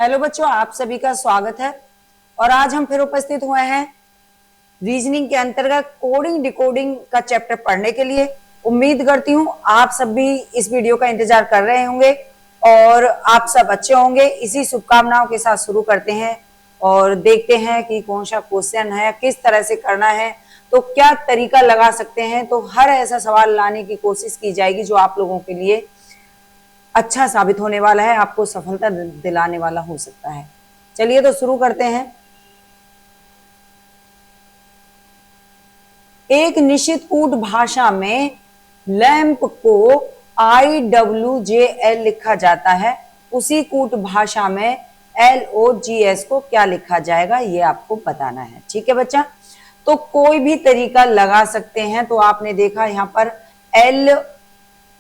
Hello बच्चों, आप सभी का स्वागत है। और आज हम फिर उपस्थित हुए हैं रीजनिंग के अंतर्गत कोडिंग डिकोडिंग का चैप्टर पढ़ने के लिए। उम्मीद करती हूँ आप सब भी इस वीडियो का इंतजार कर रहे होंगे और आप सब अच्छे होंगे। इसी शुभकामनाओं के साथ शुरू करते हैं और देखते हैं कि कौन सा क्वेश्चन है, किस तरह से करना है, तो क्या तरीका लगा सकते हैं। तो हर ऐसा सवाल लाने की कोशिश की जाएगी जो आप लोगों के लिए अच्छा साबित होने वाला है, आपको सफलता दिलाने वाला हो सकता है। चलिए तो शुरू करते हैं। एक निश्चित कूट भाषा में लैंप को IWJL लिखा जाता है, उसी कूट भाषा में LOGS को क्या लिखा जाएगा, ये आपको बताना है। ठीक है बच्चा, तो कोई भी तरीका लगा सकते हैं। तो आपने देखा यहाँ पर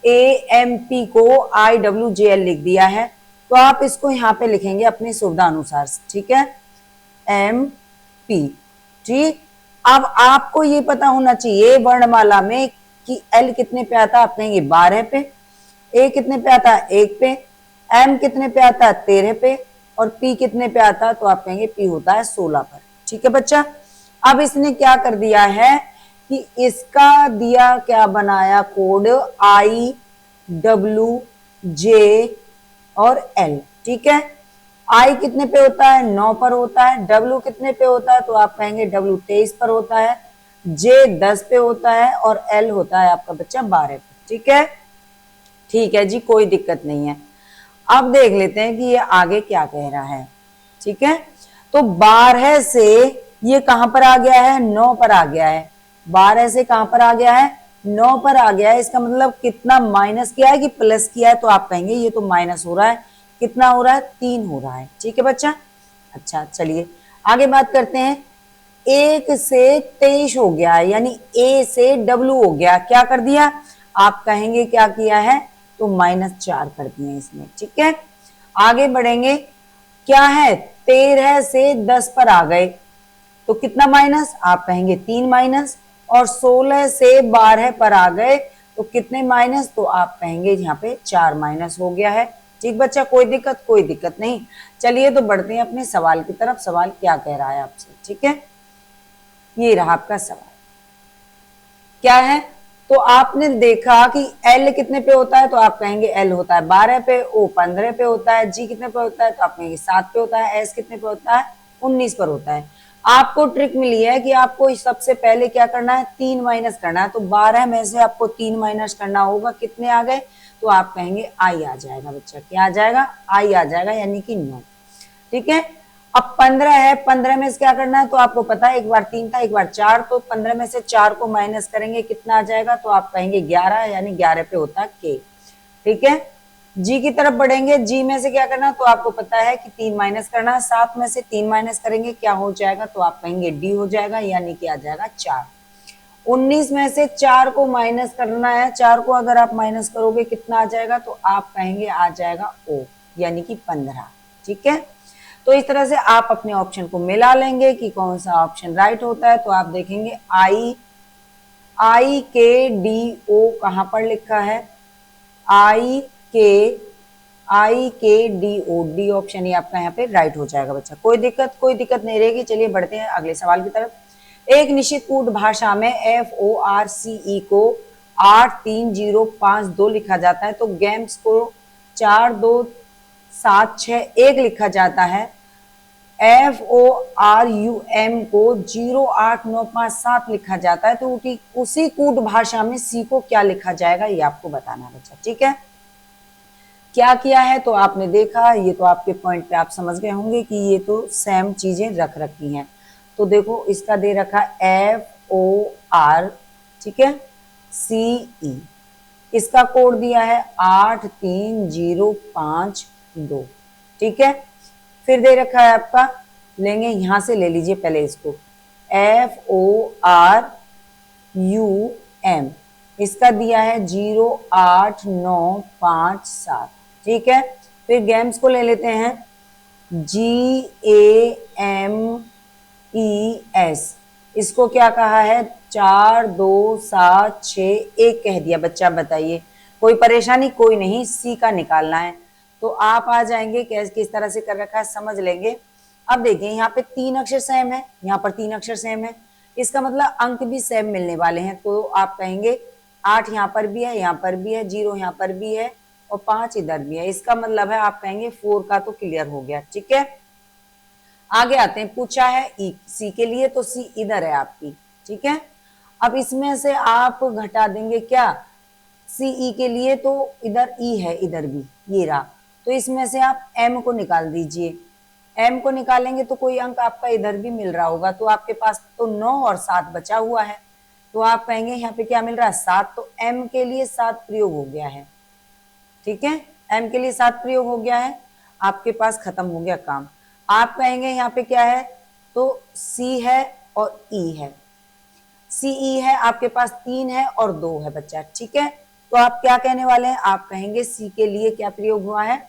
LAMP को IWJL लिख दिया है, तो आप इसको यहाँ पे लिखेंगे अपनी सुविधा अनुसार। ठीक है, MP। ठीक, अब आपको ये पता होना चाहिए वर्णमाला में कि L कितने पे आता है। आप कहेंगे 12 पे, A कितने पे आता है 1 पे, M कितने पे आता है 13 पे, और P कितने पे आता है, तो आप कहेंगे P होता है 16 पर। ठीक है बच्चा, अब इसने क्या कर दिया है कि इसका दिया क्या बनाया कोड IWJ और L। ठीक है, I कितने पे होता है 9 पर होता है, W कितने पे होता है, तो आप कहेंगे W 23 पर होता है, J 10 पे होता है, और L होता है आपका बच्चा 12 पे। ठीक है, ठीक है जी, कोई दिक्कत नहीं है। अब देख लेते हैं कि ये आगे क्या कह रहा है। ठीक है, तो 12 से ये कहां पर आ गया है, 9 पर आ गया है। 12 से कहां पर आ गया है, 9 पर आ गया है। इसका मतलब कितना माइनस किया है कि प्लस किया है, तो आप कहेंगे ये तो माइनस हो रहा है। कितना हो रहा है, 3 हो रहा है। ठीक है बच्चा, अच्छा चलिए आगे बात करते हैं। 1 से 23 हो गया है, यानी A से W हो गया। क्या कर दिया, आप कहेंगे क्या किया है, तो -4 कर दिए इसमें। ठीक है, आगे बढ़ेंगे। क्या है, 13 से 10 पर आ गए, तो कितना माइनस, आप कहेंगे 3 माइनस, और 16 से 12 पर आ गए तो कितने माइनस, तो आप कहेंगे यहाँ पे 4 माइनस हो गया है। ठीक बच्चा, कोई दिक्कत, कोई दिक्कत नहीं। चलिए तो बढ़ते हैं अपने सवाल की तरफ। सवाल क्या कह रहा है आपसे। ठीक है, ये रहा आपका सवाल। क्या है, तो आपने देखा कि L कितने पे होता है, तो आप कहेंगे L होता है 12 पे, O 15 पे होता है, G कितने पे होता है, तो आप कहेंगे 7 पे होता है, S कितने पे होता है 19 पर होता है। आपको ट्रिक मिली है कि आपको सबसे पहले क्या करना है, 3 माइनस करना है। तो 12 में से आपको 3 माइनस करना होगा, कितने आ गए, तो आप कहेंगे I आ जाएगा बच्चा। क्या आ जाएगा, I आ जाएगा, यानी कि 9। ठीक है, अब 15 है, 15 में से क्या करना है, तो आपको पता है एक बार 3 था एक बार 4, तो 15 में से 4 को माइनस करेंगे, कितना आ जाएगा, तो आप कहेंगे 11, यानी 11 पे होता है K। ठीक है, G की तरफ बढ़ेंगे। G में से क्या करना है, तो आपको पता है कि 3 माइनस करना है। 7 में से 3 माइनस करेंगे, क्या हो जाएगा, तो आप कहेंगे D हो जाएगा, यानी कि आ जाएगा 4। 19 में से 4 को माइनस करना है, 4 को अगर आप माइनस करोगे कितना आ जाएगा, तो आप कहेंगे आ जाएगा O, यानी कि 15। ठीक है, तो इस तरह से आप अपने ऑप्शन को मिला लेंगे कि कौन सा ऑप्शन राइट होता है। तो आप देखेंगे IKDO कहां पर लिखा है, IKDO, डी ऑप्शन ही आपका यहाँ पे राइट हो जाएगा बच्चा। कोई दिक्कत नहीं रहेगी। चलिए बढ़ते हैं अगले सवाल की तरफ। एक निश्चित कूट भाषा में FORCE को 83052 लिखा जाता है, तो गेम्स को 42761 लिखा जाता है। FORUM को 08957 लिखा जाता है, तो उसी कूट भाषा में C को क्या लिखा जाएगा, ये आपको बताना है बच्चा। ठीक है, क्या किया है, तो आपने देखा, ये तो आपके पॉइंट पे आप समझ गए होंगे कि ये तो सेम चीजें रख रखी हैं। तो देखो इसका दे रखा FOR, ठीक है, CE, इसका कोड दिया है 83052। ठीक है, फिर दे रखा है आपका, लेंगे यहां से ले लीजिए पहले इसको, FORUM, इसका दिया है 08957। ठीक है, फिर गेम्स को ले लेते हैं, GAMES, इसको क्या कहा है, 42761 कह दिया बच्चा। बताइए, कोई परेशानी, कोई नहीं, C का निकालना है। तो आप आ जाएंगे किस तरह से कर रखा है समझ लेंगे। अब देखिए यहाँ पे 3 अक्षर सेम है, यहाँ पर 3 अक्षर सेम है, इसका मतलब अंक भी सेम मिलने वाले हैं। तो आप कहेंगे 8 यहाँ पर भी है, यहाँ पर भी है, 0 यहाँ पर भी है और 5 इधर भी है। इसका मतलब है आप कहेंगे 4 का तो क्लियर हो गया। ठीक है, आगे आते हैं, पूछा है ई सी के लिए, तो सी इधर है आपकी। ठीक है, अब इसमें से आप घटा देंगे क्या, सी ई के लिए तो इधर ई है, इधर भी ये रहा, तो इसमें से आप एम को निकाल दीजिए। एम को निकालेंगे तो कोई अंक आपका इधर भी मिल रहा होगा, तो आपके पास तो 9 और 7 बचा हुआ है। तो आप कहेंगे यहाँ पे क्या मिल रहा है, 7, तो एम के लिए 7 प्रयोग हो गया है। ठीक है, एम के लिए 7 प्रयोग हो गया है, आपके पास खत्म हो गया काम। आप कहेंगे यहाँ पे क्या है, तो सी है और ई है, सीई है आपके पास 3 है और 2 है बच्चा। ठीक है, तो आप क्या कहने वाले हैं, आप कहेंगे सी के लिए क्या प्रयोग हुआ है,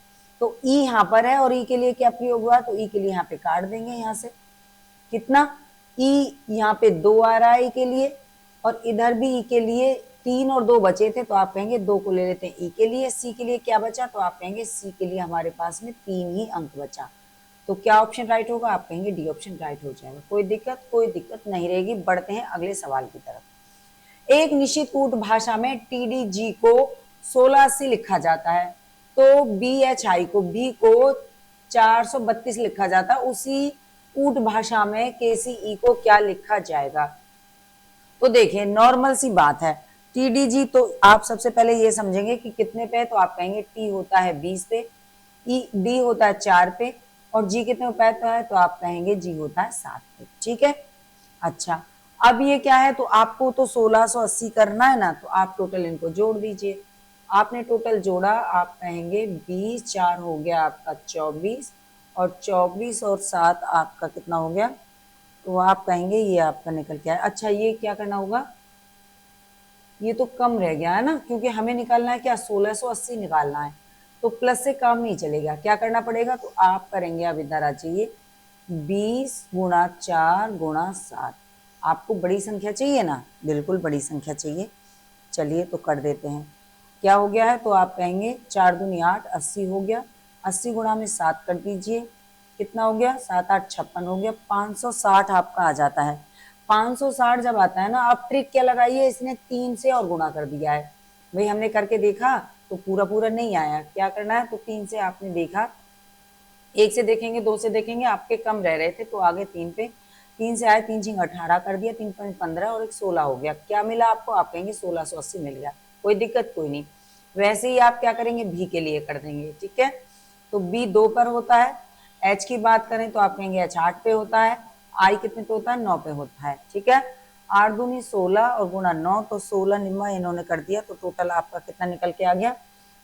तो ई यहाँ पर है और ई के लिए क्या प्रयोग हुआ है, तो ई के लिए यहाँ पे काट देंगे, यहाँ से कितना, ई यहाँ पे 2 आ रहा है ई के लिए, और इधर भी ई के लिए 3 और 2 बचे थे, तो आप कहेंगे 2 को ले लेते हैं ई के लिए। सी के लिए क्या बचा, तो आप कहेंगे सी के लिए हमारे पास में 3 ही अंक बचा। तो क्या ऑप्शन राइट होगा, आप कहेंगे डी ऑप्शन राइट हो जाएगा। कोई दिक्कत नहीं रहेगी। बढ़ते हैं अगले सवाल की तरफ। एक निश्चित कूट भाषा में टीडीजी को 16 से लिखा जाता है, तो बीएचआई को भी को 432 लिखा जाता है, उसी कूट भाषा में केसीई को क्या लिखा जाएगा। तो देखिए नॉर्मल सी बात है, टीडीजी तो आप सबसे पहले ये समझेंगे कि कितने पे है, तो आप कहेंगे टी होता है 20 पे, ई डी होता है 4 पे, और जी कितने पे है, तो आप कहेंगे जी होता है 7 पे। ठीक है, अच्छा अब ये क्या है, तो आपको तो 1680 करना है ना, तो आप टोटल इनको जोड़ दीजिए। आपने टोटल जोड़ा, आप कहेंगे 20, 4 हो गया आपका 24, और 24 और 7 आपका कितना हो गया, तो आप कहेंगे ये आपका निकल के आया। अच्छा ये क्या करना होगा, ये तो कम रह गया है ना, क्योंकि हमें निकालना है क्या, 1680 निकालना है, तो प्लस से काम नहीं चलेगा, क्या करना पड़ेगा, तो आप करेंगे, अब इधर आ जाइए, 20 गुणा 4 गुणा 7। आपको बड़ी संख्या चाहिए ना, बिल्कुल बड़ी संख्या चाहिए, चलिए तो कर देते हैं। क्या हो गया है, तो आप कहेंगे 4 दूनी 8, 80 हो गया, 80 गुणा में 7 कर दीजिए, कितना हो गया, 7 8 56 हो गया, 560 आपका आ जाता है। 560 जब आता है ना, आप ट्रिक क्या लगाइए, इसने 3 से और गुणा कर दिया है। भाई हमने करके देखा तो पूरा पूरा नहीं आया, क्या करना है, तो 3 से आपने देखा, 1 से देखेंगे, 2 से देखेंगे, आपके कम रह रहे थे तो आगे 3 पे, 3 से आए, 3 छिंग 18 कर दिया, 3 पंच 15 और 1 16 हो गया। क्या मिला आपको, आप कहेंगे 1680 मिल गया। कोई दिक्कत कोई नहीं। वैसे ही आप क्या करेंगे, भी के लिए कर देंगे। ठीक है, तो बी 2 पर होता है। एच की बात करें तो आप कहेंगे एच 8 पे होता है। आई कितने पे होता है, 9 पे होता है। ठीक है, 8 दूनी 16 और गुणा 9, तो 16 निम्मा इन्होंने कर दिया, तो टोटल आपका कितना निकल के आ गया,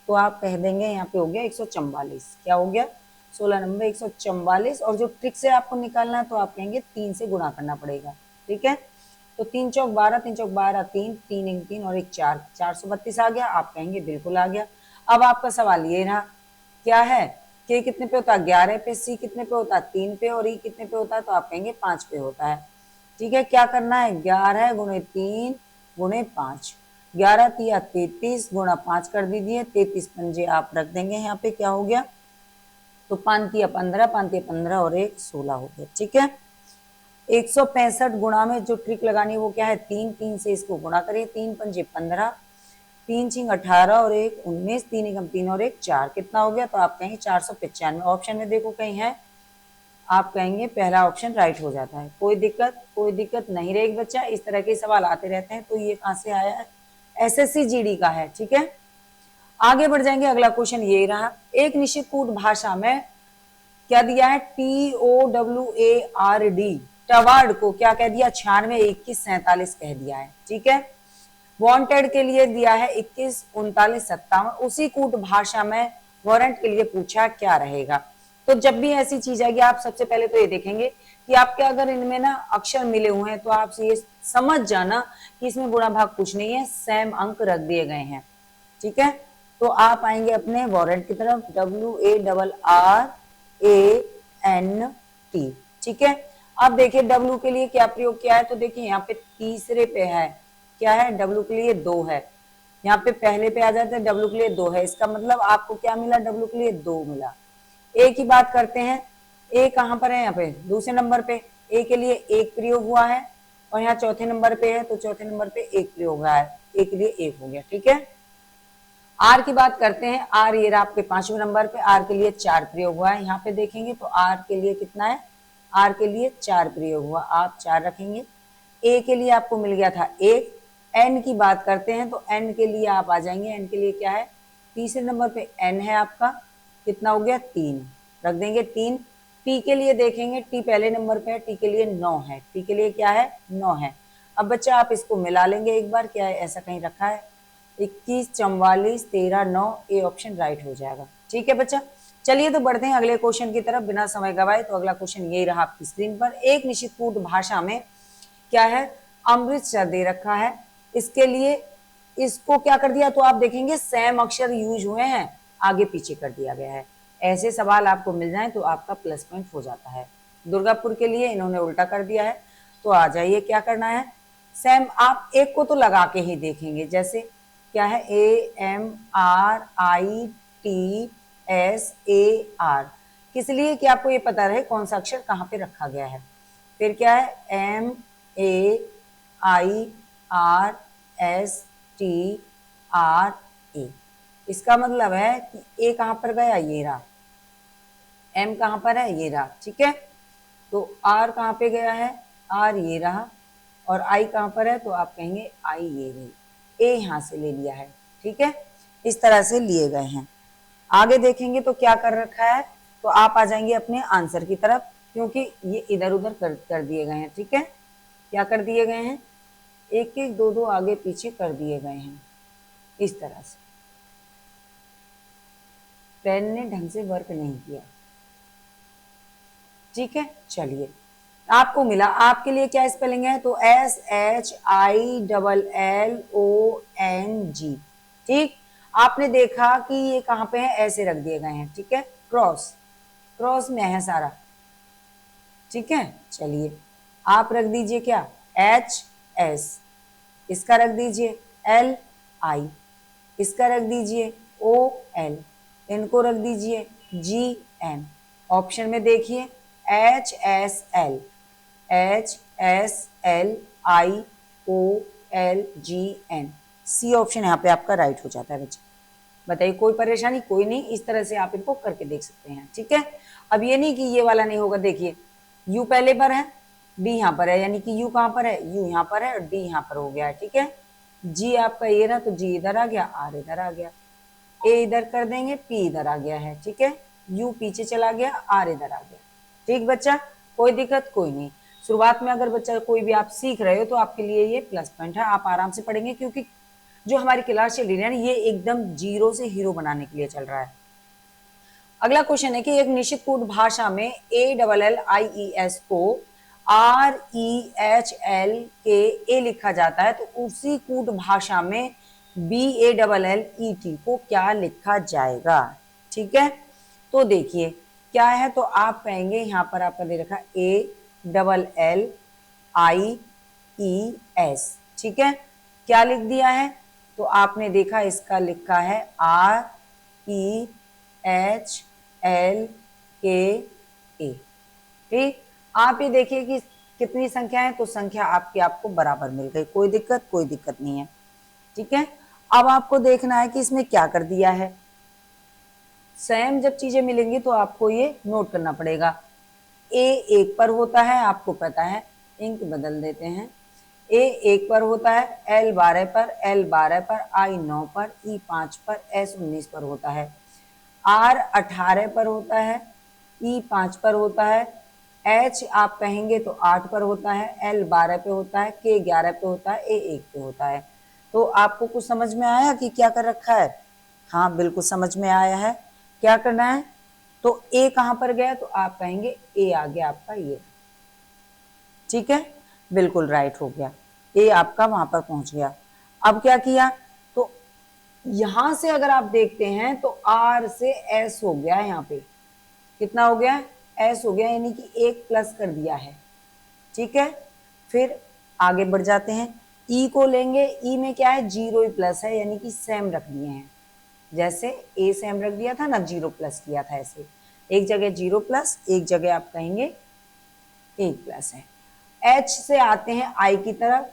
तो आप कह देंगे यहाँ पे हो गया 144। क्या हो गया, 16 नंबर 144। और जो ट्रिक से आपको निकालना है, तो आप कहेंगे 3 से गुणा करना पड़ेगा। ठीक है, तो 3 चौक 12, 3 चौक 12, 3 3 1 3 और 1 4, 432 आ गया। आप कहेंगे बिल्कुल आ गया। अब आपका सवाल ये रहा, क्या है, के कितने पे होता है, 11 पे, सी कितने पे होता है, 3 पे, और ई कितने पे होता है, तो आप कहेंगे 5 पे होता है। ठीक है, क्या करना है, 11 गुणे 3 गुणे 5, 11 तिया 33 गुणा 5 कर दीजिए, 33 पंजे आप रख देंगे यहाँ पे, क्या हो गया, तो 5 तिया 15, 5 तिया 15 और 1 16 हो गया। ठीक है, 165 गुणा में जो ट्रिक लगानी है वो क्या है, 3 3 से इसको गुणा करिए, 3 पंजे 15, 3 छिंग 18 और 1 19, 3 एकम 3 और 1 4, कितना हो गया, तो आप कहेंगे 495। ऑप्शन में देखो कहीं है, आप कहेंगे पहला ऑप्शन राइट हो जाता है। कोई दिक्कत नहीं रहेगी बच्चा, इस तरह के सवाल आते रहते हैं। तो ये कहां से आया है, एसएससी जीडी का है। ठीक है, आगे बढ़ जाएंगे। अगला क्वेश्चन ये रहा, एक निश्चित कूट भाषा में क्या दिया है, TOWARD, टवार्ड को क्या कह दिया, 96 21 47 कह दिया है। ठीक है, वांटेड के लिए दिया है 21 39 57। उसी कूट भाषा में वारंट के लिए पूछा क्या रहेगा। तो जब भी ऐसी चीज आएगी, आप सबसे पहले तो ये देखेंगे कि आपके अगर इनमें ना अक्षर मिले हुए हैं, तो आप ये समझ जाना कि इसमें गुणा भाग कुछ नहीं है, सेम अंक रख दिए गए हैं। ठीक है, तो आप आएंगे अपने वारंट की तरफ, WARRANT। ठीक है, अब देखिए डब्ल्यू के लिए क्या प्रयोग किया है, तो देखिए यहाँ पे तीसरे पे है, क्या है, डब्ल्यू के लिए 2 है, यहाँ पे पहले पे आ जाता है, W के लिए 2 है, इसका मतलब आपको क्या मिला, W के लिए 2 मिला। A की बात करते हैं, A कहाँ पर है, यहाँ पे दूसरे नंबर पे A के लिए 1 प्रयोग हुआ है, और यहाँ चौथे नंबर पे है तो चौथे नंबर पे 1 प्रयोग हुआ है, A के लिए 1 हो गया, ठीक है। R की बात करते हैं, R ये रहा आपके 5वें नंबर पे, R के लिए 4 प्रयोग हुआ है, यहाँ पे देखेंगे तो R के लिए कितना है, R के लिए 4 प्रयोग हुआ, आप 4 रखेंगे। A के लिए आपको मिल गया था 1। N की बात करते हैं तो N के लिए आप आ जाएंगे, N के लिए क्या है, तीसरे नंबर पे N है आपका, कितना हो गया 3, रख देंगे 3। T के लिए देखेंगे, T पहले नंबर पे है, T के लिए 9 है, T के लिए क्या है 9 है। अब बच्चा आप इसको मिला लेंगे एक बार, क्या है ऐसा कहीं रखा है, 21, 44, 13, 9, ए ऑप्शन राइट हो जाएगा, ठीक है बच्चा। चलिए तो बढ़ते हैं अगले क्वेश्चन की तरफ बिना समय गवाए। तो अगला क्वेश्चन यही रहा आपकी स्क्रीन पर, एक निश्चित कूट भाषा में क्या है, अमृतसर दे रखा है, इसके लिए इसको क्या कर दिया, तो आप देखेंगे सेम अक्षर यूज हुए हैं, आगे पीछे कर दिया गया है। ऐसे सवाल आपको मिल जाए तो आपका प्लस पॉइंट हो जाता है। दुर्गापुर के लिए इन्होंने उल्टा कर दिया है, तो आ जाइए क्या करना है, सेम आप एक को तो लगा के ही देखेंगे, जैसे क्या है AMRITSAR, किस लिए कि आपको ये पता रहे कौन सा अक्षर कहाँ पे रखा गया है। फिर क्या है MAIRSTRA, इसका मतलब है कि A कहाँ पर गया, ये रहा, M कहाँ पर है, ये रहा, ठीक है। तो R कहाँ पे गया है, R ये रहा, और I कहाँ पर है, तो आप कहेंगे I ये रही, A यहाँ से ले लिया है, ठीक है। इस तरह से लिए गए हैं। आगे देखेंगे तो क्या कर रखा है, तो आप आ जाएंगे अपने आंसर की तरफ, क्योंकि ये इधर उधर कर दिए गए हैं, ठीक है। क्या कर दिए गए हैं, एक एक दो दो आगे पीछे कर दिए गए हैं, इस तरह से। पेन ने ढंग से वर्क नहीं किया, ठीक है। चलिए आपको मिला, आपके लिए क्या स्पेलिंग है, तो SHILLLONG, ठीक। आपने देखा कि ये कहाँ पे है, ऐसे रख दिए गए हैं, ठीक है, क्रॉस क्रॉस में है सारा, ठीक है। चलिए आप रख दीजिए क्या, HS, इसका रख दीजिए LI, इसका रख दीजिए OL, इनको रख दीजिए GN। ऑप्शन में देखिए HSL, HSLIOLGN, सी ऑप्शन यहाँ पे आपका राइट हो जाता है बच्चे। बताइए कोई परेशानी, कोई नहीं, इस तरह से आप इनको करके देख सकते हैं, ठीक है। अब ये नहीं कि ये वाला नहीं होगा, देखिए U पहले पर है, D यहाँ पर है, यानी कि U कहाँ पर है, U यहाँ पर है और D यहाँ पर हो गया है, ठीक है। G आपका ये रहा, तो G इधर आ गया, R इधर आ गया, A इधर कर देंगे, P इधर आ गया है, ठीक है। U पीछे चला गया, R इधर आ गया, ठीक बच्चा, कोई दिक्कत कोई नहीं। शुरुआत में अगर बच्चा कोई भी आप सीख रहे हो तो आपके लिए ये प्लस पॉइंट है, आप आराम से पढ़ेंगे, क्योंकि जो हमारी क्लास चल रही है ना, ये एकदम जीरो से हीरो बनाने के लिए चल रहा है। अगला क्वेश्चन है कि एक निश्चित कूट भाषा में ALLIES को REHLKA लिखा जाता है, तो उसी कूट भाषा में BALLET को क्या लिखा जाएगा, ठीक है। तो देखिए क्या है, तो आप कहेंगे यहाँ पर आपका दे रखा ALLIES, ठीक है। क्या लिख दिया है, तो आपने देखा इसका लिखा है REHLKA, ठीक। आप ये देखिए कि कितनी संख्या है, तो संख्या आपकी आपको बराबर मिल गई, कोई दिक्कत नहीं है, ठीक है। अब आपको देखना है कि इसमें क्या कर दिया है, सेम जब चीजें मिलेंगी तो आपको ये नोट करना पड़ेगा। A 1 पर होता है, आपको पता है, इंक बदल देते हैं, A 1 पर होता है, L 12 पर, L 12 पर, I 9 पर, E 5 पर, S 19 पर होता है, R 18 पर होता है, E 5 पर होता है, H आप कहेंगे तो 8 पर होता है, L 12 पे होता है, K 11 पे होता है, A 1 पे होता है। तो आपको कुछ समझ में आया कि क्या कर रखा है, हाँ बिल्कुल समझ में आया है। क्या करना है, तो A कहां पर गया, तो आप कहेंगे A आ गया आपका ये, ठीक है, बिल्कुल राइट हो गया, A आपका वहां पर पहुंच गया। अब क्या किया, तो यहां से अगर आप देखते हैं तो R से S हो गया, यहाँ पे कितना हो गया, S हो गया, यानी कि 1 प्लस कर दिया है, ठीक है। फिर आगे बढ़ जाते हैं, ई को लेंगे, ई में क्या है, जीरो ही प्लस है, यानी कि सेम रख दिए हैं, जैसे ए सेम रख दिया था ना, जीरो प्लस किया था, ऐसे एक जगह जीरो प्लस, एक जगह आप कहेंगे एक प्लस है। एच से आते हैं आई की तरफ,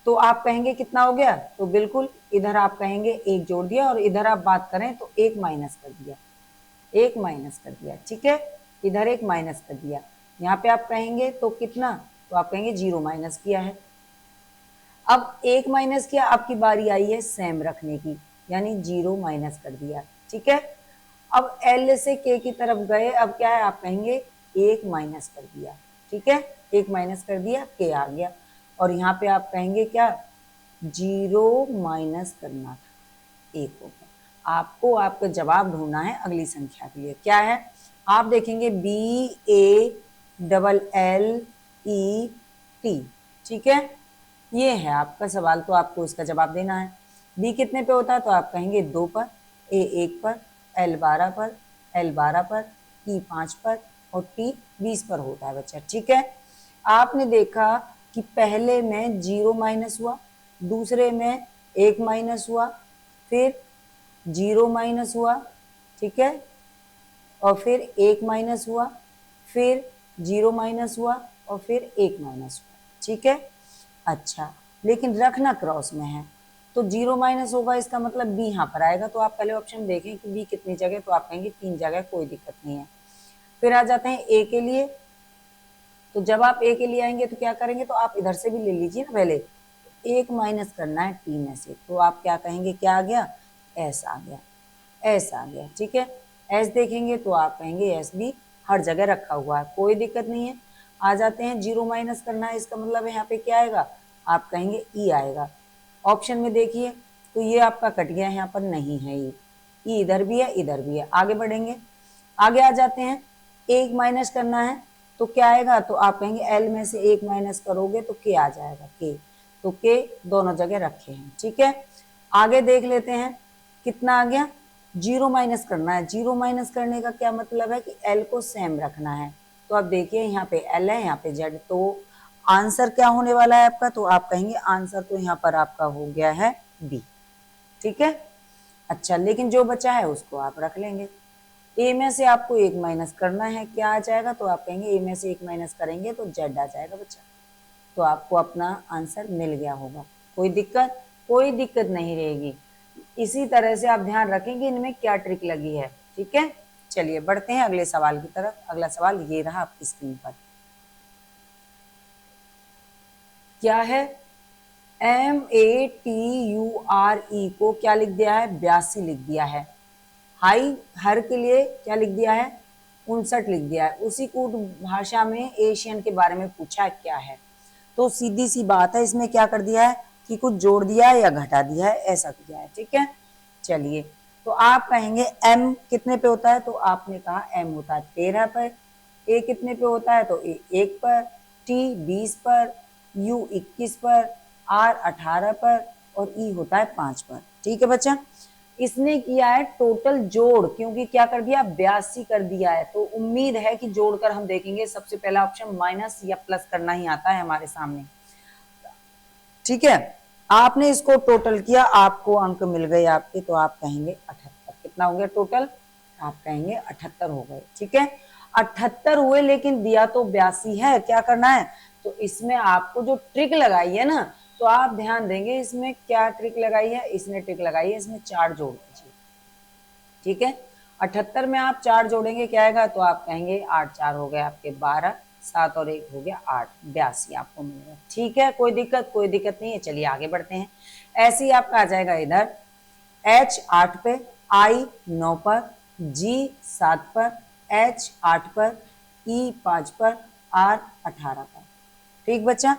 तो आप कहेंगे कितना हो गया, तो बिल्कुल इधर आप कहेंगे एक जोड़ दिया, और इधर आप बात करें तो एक माइनस कर दिया, एक माइनस कर दिया, ठीक है, इधर एक माइनस कर दिया। यहाँ पे आप कहेंगे तो कितना, तो आप कहेंगे जीरो माइनस किया है। अब एक माइनस किया, आपकी बारी आई है सेम रखने की, यानी जीरो माइनस कर दिया, ठीक है। अब एल से के की तरफ गए, अब क्या है, आप कहेंगे एक माइनस कर दिया, ठीक है, एक माइनस कर दिया, के आ गया, और यहाँ पे आप कहेंगे क्या, जीरो माइनस करना था, एक हो गया। आपको आपका जवाब ढूंढना है अगली संख्या के लिए, क्या है, आप देखेंगे B A double L E T, ठीक है, ये है आपका सवाल, तो आपको इसका जवाब देना है। बी कितने पे होता है, तो आप कहेंगे 2 पर, ए 1 पर, एल 12 पर, एल 12 पर, ई 5 पर, और टी 20 पर होता है बच्चा, ठीक है। आपने देखा कि पहले में जीरो माइनस हुआ, दूसरे में एक माइनस हुआ, फिर जीरो माइनस हुआ, ठीक है, और फिर एक माइनस हुआ, फिर जीरो माइनस हुआ, और फिर एक माइनस हुआ, ठीक है। अच्छा, लेकिन रखना क्रॉस में है, तो जीरो माइनस होगा, इसका मतलब बी यहाँ पर आएगा, तो आप पहले ऑप्शन देखें कि बी कितनी जगह, तो आप कहेंगे 3 जगह, कोई दिक्कत नहीं है। फिर आ जाते हैं ए के लिए, तो जब आप ए के लिए आएंगे तो क्या करेंगे, तो आप इधर से भी ले लीजिए ना पहले, एक माइनस करना है टी में से, तो आप क्या कहेंगे, क्या आ गया, एस आ गया, एस आ गया, ठीक है। एस देखेंगे तो आप कहेंगे एस भी हर जगह रखा हुआ है, कोई दिक्कत नहीं है। आ जाते हैं जीरो माइनस करना है, इसका मतलब है यहाँ पे क्या आएगा, आप कहेंगे ई आएगा। ऑप्शन में देखिए, तो ये आपका कट गया है, यहाँ पर नहीं है ई इधर भी है, इधर भी है। आगे बढ़ेंगे, आगे आ जाते हैं, एक माइनस करना है तो क्या आएगा, तो आप कहेंगे एल में से एक माइनस करोगे तो के आ जाएगा, के, तो के दोनों जगह रखे हैं, ठीक है। आगे देख लेते हैं कितना आ गया, जीरो माइनस करना है। जीरो माइनस करने का क्या मतलब है कि एल को सेम रखना है, तो अब देखिए यहाँ पे एल है, यहाँ पे जेड, तो आंसर क्या होने वाला है आपका, तो आप कहेंगे आंसर तो यहाँ पर आपका हो गया है बी, ठीक है। अच्छा, लेकिन जो बचा है उसको आप रख लेंगे। ए में से आपको एक माइनस करना है, क्या आ जाएगा, तो आप कहेंगे ए में से एक माइनस करेंगे तो जेड आ जाएगा बच्चा, तो आपको अपना आंसर मिल गया होगा। कोई दिक्कत, कोई दिक्कत नहीं रहेगी। इसी तरह से आप ध्यान रखेंगे इनमें क्या ट्रिक लगी है, ठीक है। चलिए बढ़ते हैं अगले सवाल की तरफ। अगला सवाल ये रहा आपकी स्क्रीन पर, क्या है, MATURE को क्या लिख दिया है, 82 लिख दिया है। हाई हर के लिए क्या लिख दिया है, 59 लिख दिया है। उसी कूट भाषा में एशियन के बारे में पूछा क्या है, तो सीधी सी बात है, इसमें क्या कर दिया है कि कुछ जोड़ दिया है या घटा दिया है, ऐसा किया है, ठीक है। चलिए, तो आप कहेंगे एम कितने पे होता है, तो आपने कहा एम होता है 13 पर, ए कितने पे होता है, तो ए 1 पर, टी 20 पर, यू 21 पर, आर 18 पर, और ई होता है 5 पर, ठीक है बच्चा। इसने किया है टोटल जोड़, क्योंकि क्या कर दिया, 82 कर दिया है, तो उम्मीद है कि जोड़कर हम देखेंगे। सबसे पहला ऑप्शन माइनस या प्लस करना ही आता है हमारे सामने, ठीक है। आपने इसको टोटल किया, आपको अंक मिल गए आपके, तो आप कहेंगे 78। कितना हो गया टोटल, आप कहेंगे 78 हो गए, ठीक है। 78 हुए, लेकिन दिया तो 82 है, क्या करना है, तो इसमें आपको जो ट्रिक लगाई है ना, तो आप ध्यान देंगे इसमें क्या ट्रिक लगाई है, इसने ट्रिक लगाई है, इसमें 4 जोड़ दीजिए, ठीक है। 78 में आप 4 जोड़ेंगे क्या आएगा, तो आप कहेंगे 8 4 हो गए आपके 12, 7 और 1 हो गया 8, 82 आपको मिलेगा, ठीक है। कोई दिक्कत, कोई दिक्कत नहीं है। चलिए आगे बढ़ते हैं। ऐसे ही आपका आ जाएगा इधर, H 8 पे, I 9 पर, G 7 पर, H 8 पर, E 5 पर, R 18 पर, ठीक बच्चा।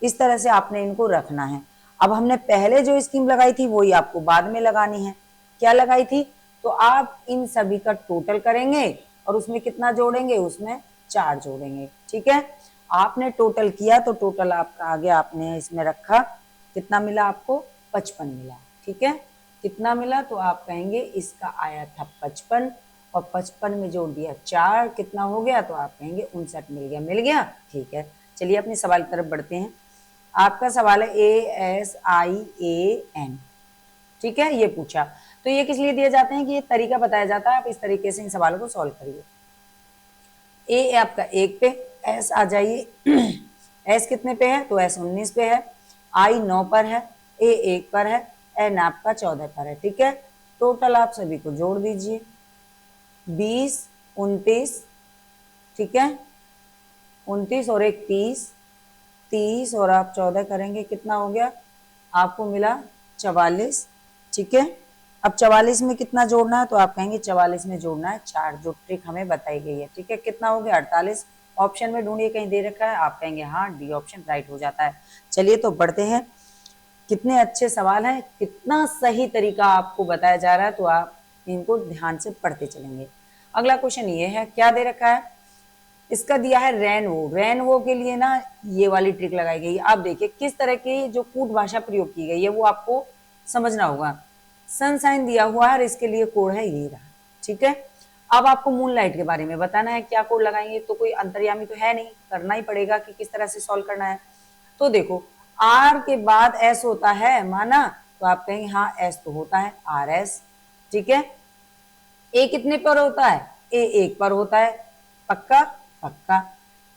इस तरह से आपने इनको रखना है। अब हमने पहले जो स्कीम लगाई थी वही आपको बाद में लगानी है। क्या लगाई थी, तो आप इन सभी का टोटल करेंगे और उसमें कितना जोड़ेंगे, उसमें 4 जोड़ेंगे, ठीक है। आपने टोटल किया तो टोटल आपका आगे आपने इसमें रखा, कितना मिला आपको, 55 मिला, ठीक है। कितना मिला, तो आप कहेंगे इसका आया था 55, और 55 में जोड़ दिया 4, कितना हो गया, तो आप कहेंगे 59 मिल गया, मिल गया, ठीक है। चलिए अपने सवाल की तरफ बढ़ते हैं। आपका सवाल है ASIAN, ठीक है, ये पूछा। तो ये किस लिए दिए जाते हैं कि ये तरीका बताया जाता है, आप इस तरीके से इन सवालों को सॉल्व करिए। ए आपका 1 पे, एस आ जाइए एस कितने पे है, तो एस 19 पे है, आई 9 पर है, ए 1 पर है, एन आपका 14 पर है, ठीक है। टोटल आप सभी को जोड़ दीजिए, 20, 29, ठीक है, 29 और 1 30, 30 और आप 14 करेंगे कितना हो गया, आपको मिला 44, ठीक है। अब 44 में कितना जोड़ना है, तो आप कहेंगे 44 में जोड़ना है 4, जो ट्रिक हमें बताई गई है, ठीक है। कितना हो गया 48, ऑप्शन में ढूंढिए कहीं दे रखा है, आप कहेंगे हाँ डी ऑप्शन राइट हो जाता है। चलिए तो बढ़ते हैं, कितने अच्छे सवाल हैं, कितना सही तरीका आपको बताया जा रहा है, तो आप इनको ध्यान से पढ़ते चलेंगे। अगला क्वेश्चन ये है, क्या दे रखा है, इसका दिया है रेनवो। रेनवो के लिए ना ये वाली ट्रिक लगाई गई है। आप देखिए किस तरह की जो कूट भाषा प्रयोग की गई है वो आपको समझना होगा। सनसाइन दिया हुआ है और इसके लिए कोड है ये रहा, ठीक है। अब आपको मूनलाइट के बारे में बताना है, क्या कोड लगाएंगे, तो कोई अंतर्यामी तो है नहीं, करना ही पड़ेगा कि किस तरह से सॉल्व करना है। तो देखो आर के बाद एस होता है माना, तो आप कहेंगे हाँ एस तो होता है आर एस, ठीक है। ए कितने पर होता है, ए 1 पर होता है, पक्का पक्का।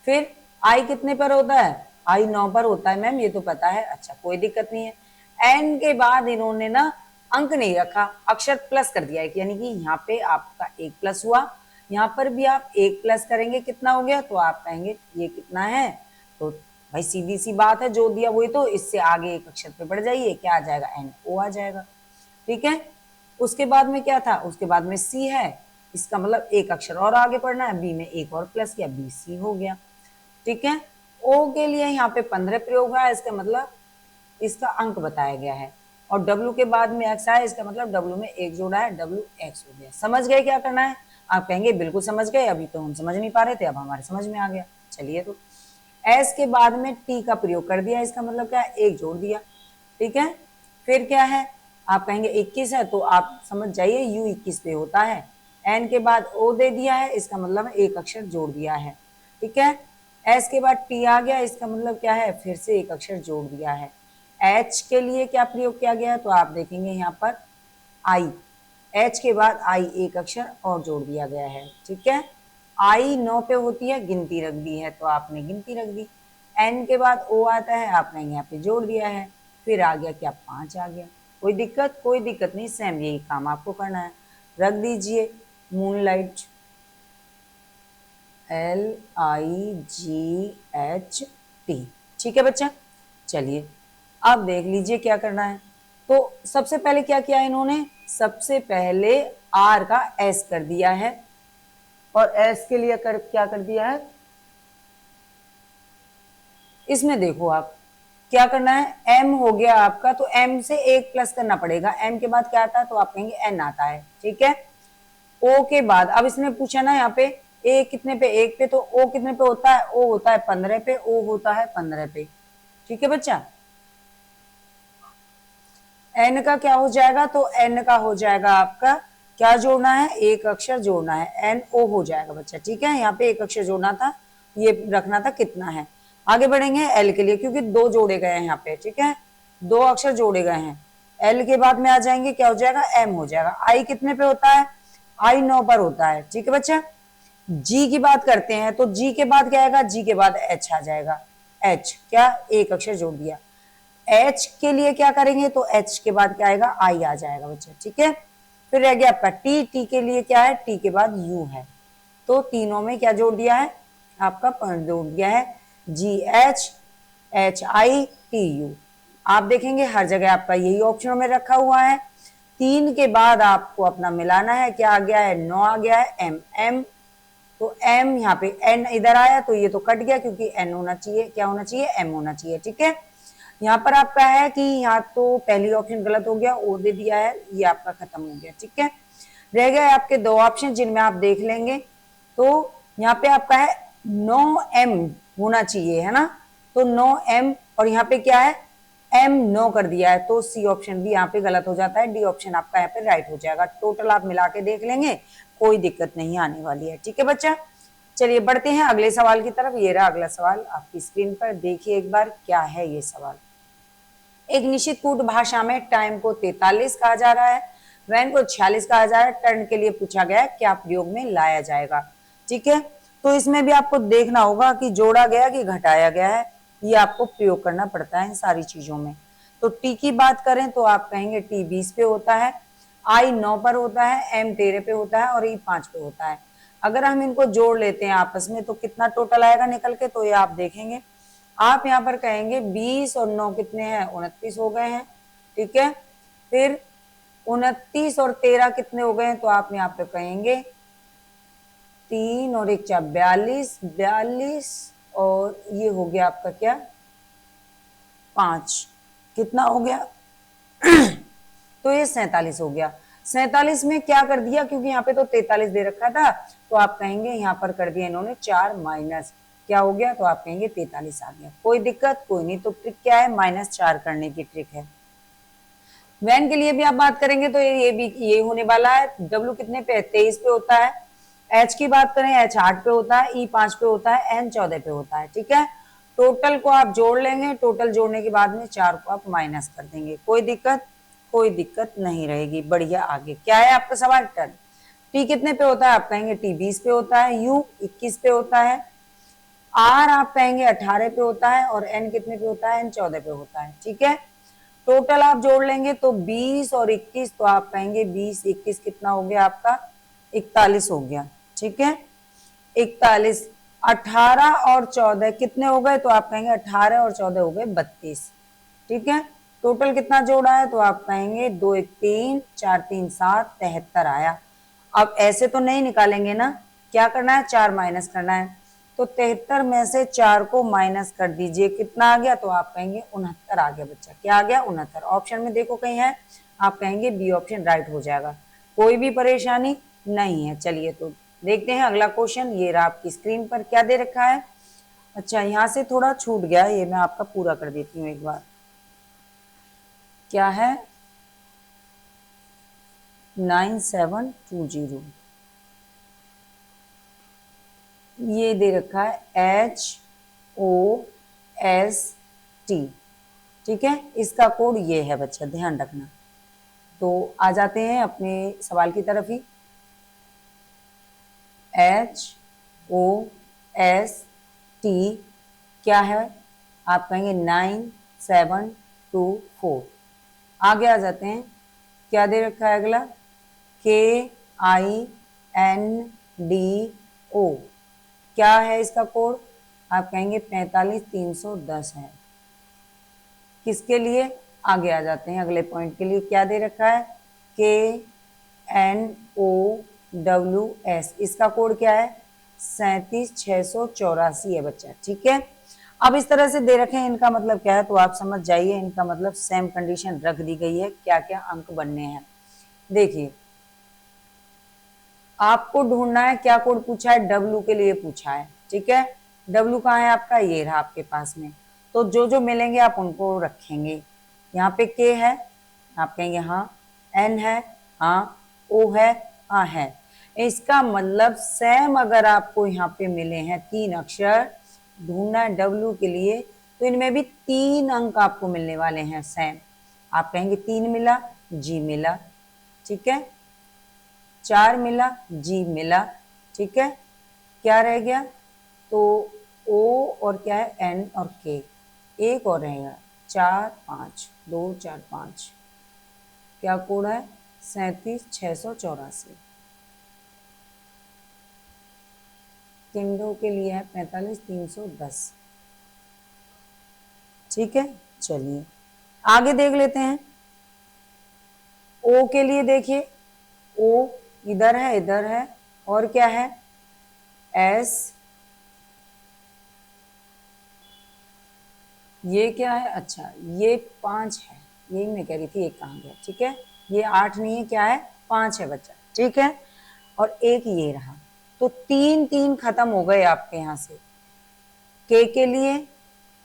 फिर आई कितने पर होता है, आई 9 पर होता है, मैम ये तो पता है, अच्छा कोई दिक्कत नहीं है। एन के बाद इन्होंने ना अंक नहीं रखा, अक्षर प्लस कर दिया है, यानी कि यहाँ पे आपका 1 प्लस हुआ, यहाँ पर भी आप 1 प्लस करेंगे कितना हो गया, तो आप कहेंगे ये कितना है, तो भाई सीधी सी बात है जो दिया वही, तो इससे आगे एक अक्षर पे बढ़ जाइए, क्या आ जाएगा एन ओ आ जाएगा, ठीक है। उसके बाद में क्या था, उसके बाद में सी है, इसका मतलब एक अक्षर और आगे पढ़ना है, बी में एक और प्लस किया, बी सी हो गया, ठीक है। ओ के लिए यहाँ पे 15 प्रयोग है, इसका मतलब इसका अंक बताया गया है, और डब्ल्यू के बाद में एक्स आया, इसका मतलब डब्ल्यू में एक जोड़ा है, डब्ल्यू एक्स हो गया। समझ गए क्या करना है, आप कहेंगे बिल्कुल समझ गए, अभी तो हम समझ नहीं पा रहे थे, अब हमारे समझ में आ गया। चलिए तो एस के बाद में टी का प्रयोग कर दिया, इसका मतलब क्या है, एक जोड़ दिया, ठीक है। फिर क्या है, आप कहेंगे 21 है, तो आप समझ जाइए यू 21 पे होता है। एन के बाद ओ दे दिया है, इसका मतलब एक अक्षर जोड़ दिया है, ठीक है। एस के बाद टी आ गया, इसका मतलब क्या है, फिर से एक अक्षर जोड़ दिया है। एच के लिए क्या प्रयोग किया गया है, तो आप देखेंगे यहाँ पर आई, एच के बाद आई एक अक्षर और जोड़ दिया गया है, ठीक है। आई 9 पे होती है, गिनती रख दी है, तो आपने गिनती रख दी। एन के बाद ओ आता है, आपने यहाँ पे जोड़ दिया है, फिर आ गया क्या 5 आ गया, कोई दिक्कत, कोई दिक्कत नहीं, सेम यही काम आपको करना है। रख दीजिए मूनलाइट, LIGHT, ठीक है बच्चा। चलिए अब देख लीजिए क्या करना है। तो सबसे पहले क्या किया इन्होंने, सबसे पहले आर का एस कर दिया है, और एस के लिए क्या कर दिया है, इसमें देखो आप क्या करना है, एम हो गया आपका, तो एम से एक प्लस करना पड़ेगा, एम के बाद क्या आता है, तो आप कहेंगे एन आता है, ठीक है। ओ के बाद अब इसने पूछा ना यहाँ पे ए कितने पे, 1 पे, तो ओ कितने पे होता है, ओ होता है 15 पे, ओ होता है 15 पे, ठीक है बच्चा। एन का क्या हो जाएगा, तो एन का हो जाएगा आपका, क्या जोड़ना है, एक अक्षर जोड़ना है, एन ओ हो जाएगा बच्चा, ठीक है। यहाँ पे एक अक्षर जोड़ना था, ये रखना था कितना है। आगे बढ़ेंगे एल के लिए, क्योंकि 2 जोड़े गए हैं यहाँ पे, ठीक है, 2 अक्षर जोड़े गए हैं। एल के बाद में आ जाएंगे, क्या हो जाएगा, एम हो जाएगा। आई कितने पे होता है, आई 9 पर होता है, ठीक है बच्चा। जी की बात करते हैं, तो जी के बाद क्या आएगा, जी के बाद एच आ जाएगा, एच क्या एक अक्षर जोड़ दिया। एच के लिए क्या करेंगे, तो एच के बाद क्या आएगा, आई आ जाएगा बच्चा, ठीक है। फिर रह गया आपका टी, टी के लिए क्या है, टी के बाद यू है, तो तीनों में क्या जोड़ दिया है, आपका जोड़ दिया है, जी H, H I, T U. आप देखेंगे हर जगह आपका यही ऑप्शन में रखा हुआ है। 3 के बाद आपको अपना मिलाना है, क्या आ गया है, 9 आ गया है, एम एम, तो एम यहाँ पे एन इधर आया, तो ये तो कट गया, क्योंकि एन होना चाहिए, क्या होना चाहिए, एम होना चाहिए, ठीक है। यहाँ पर आपका है कि यहाँ तो पहली ऑप्शन गलत हो गया, ओ दे दिया है, ये आपका खत्म हो गया, ठीक है। रह गए आपके 2 ऑप्शन जिनमें आप देख लेंगे, तो यहाँ पे आपका है 9M होना चाहिए, है ना, तो 9M, और यहाँ पे क्या है, एम 9 कर दिया है, तो सी ऑप्शन भी यहाँ पे गलत हो जाता है, डी ऑप्शन आपका यहाँ पे राइट हो जाएगा। टोटल आप मिला के देख लेंगे, कोई दिक्कत नहीं आने वाली है, ठीक है बच्चा। चलिए बढ़ते हैं अगले सवाल की तरफ। ये रहा अगला सवाल आपकी स्क्रीन पर, देखिए एक बार क्या है ये सवाल। एक निश्चित कूट भाषा में टाइम को 43 कहा जा रहा है, वैन को 46 कहा जा रहा है। टर्न के लिए पूछा गया है क्या प्रयोग में लाया जाएगा। ठीक है, तो इसमें भी आपको देखना होगा कि जोड़ा गया कि घटाया गया है, ये आपको प्रयोग करना पड़ता है इन सारी चीजों में। तो टी की बात करें तो आप कहेंगे टी 20 पे होता है, आई 9 पर होता है, एम 13 पे होता है और ई 5 पे होता है। अगर हम इनको जोड़ लेते हैं आपस में तो कितना टोटल आएगा निकल के, तो ये आप देखेंगे। आप यहाँ पर कहेंगे 20 और 9 कितने हैं, 29 हो गए हैं। ठीक है, फिर 29 और 13 कितने हो गए हैं, तो आप यहाँ पे कहेंगे 3 और 1 4 42, 42 और ये हो गया आपका क्या 5, कितना हो गया तो ये 47 हो गया। 47 में क्या कर दिया, क्योंकि यहाँ पे तो 43 दे रखा था, तो आप कहेंगे यहाँ पर कर दिया इन्होंने 4 माइनस, क्या हो गया, तो आप कहेंगे 43 आ गया। कोई दिक्कत कोई नहीं, तो ट्रिक क्या है, -4 करने की ट्रिक है। वैन के लिए भी आप बात करेंगे तो ये भी ये होने वाला है। डब्ल्यू कितने पे, 23 पे होता है। एच की बात करें, एच 8 पे होता है, ई 5 पे होता है, एन 14 पे होता है। ठीक है, टोटल को आप जोड़ लेंगे, टोटल जोड़ने के बाद में 4 को आप माइनस कर देंगे। कोई दिक्कत नहीं रहेगी। बढ़िया, आगे क्या है आपका सवाल। टर्न टी कितने पे होता है, आप कहेंगे टी 20 पे होता है, यू 21 पे होता है, आर आप कहेंगे 18 पे होता है और एन कितने पे होता है, एन 14 पे होता है। ठीक है, टोटल आप जोड़ लेंगे तो 20 और 21, तो आप कहेंगे 20 21 कितना हो गया आपका 41 हो गया। ठीक है, 41, 18 और 14 कितने हो गए, तो आप कहेंगे 18 और 14 हो गए 32। ठीक है, टोटल कितना जोड़ा है, तो आप कहेंगे 2 1 3 4 3 7 73 आया। अब ऐसे तो नहीं निकालेंगे ना, क्या करना है, 4 माइनस करना है। तो 73 में से 4 को माइनस कर दीजिए, कितना आ गया, तो आप कहेंगे 69 आ गया बच्चा। क्या आ गया, 69। ऑप्शन में देखो कहीं है, आप कहेंगे बी ऑप्शन राइट हो जाएगा। कोई भी परेशानी नहीं है। चलिए तो देखते हैं अगला क्वेश्चन। ये रहा आपकी स्क्रीन पर, क्या दे रखा है। अच्छा, यहाँ से थोड़ा छूट गया, ये मैं आपका पूरा कर देती हूँ एक बार। क्या है, 9720, ये दे रखा है HOST। ठीक है, इसका कोड ये है बच्चा, ध्यान रखना। तो आ जाते हैं अपने सवाल की तरफ ही। HOST क्या है, आप कहेंगे 9724। आगे आ जाते हैं, क्या दे रखा है अगला, KINDO, क्या है इसका कोड, आप कहेंगे 45310 है। किसके लिए, आगे आ जाते हैं अगले पॉइंट के लिए। क्या दे रखा है, KNOWS, इसका कोड क्या है, 37684 है बच्चा। ठीक है, अब इस तरह से दे रखे हैं, इनका मतलब क्या है, तो आप समझ जाइए। इनका मतलब सेम कंडीशन रख दी गई है, क्या क्या अंक बनने हैं। देखिए, आपको ढूंढना है, क्या कोड पूछा है, डब्ल्यू के लिए पूछा है। ठीक है, डब्ल्यू कहाँ है आपका, ये रहा आपके पास में। तो जो जो मिलेंगे आप उनको रखेंगे। यहाँ पे के है, आप कहेंगे हाँ, एन है, हाँ, ओ है, हाँ है। इसका मतलब सेम अगर आपको यहाँ पे मिले हैं 3 अक्षर, ढूंढना है डब्ल्यू के लिए, तो इनमें भी 3 अंक आपको मिलने वाले हैं सेम। आप कहेंगे 3 मिला, जी मिला। ठीक है, 4 मिला, जी मिला। ठीक है, क्या रह गया, तो ओ और क्या है, एन और के, एक और रहेगा 4 5 2 4 5, क्या कोड है, 37684। किंडो के लिए है 45310। ठीक है, चलिए आगे देख लेते हैं। ओ के लिए देखिए, ओ इधर है, इधर है, और क्या है, एस, ये क्या है, अच्छा ये 5 है, यही मैं कह रही थी, एक कहाँ गया। ठीक है, ये 8 नहीं है, क्या है, 5 है बच्चा। ठीक है, और एक ये रहा, तो 3 3 खत्म हो गए आपके यहाँ से। के लिए,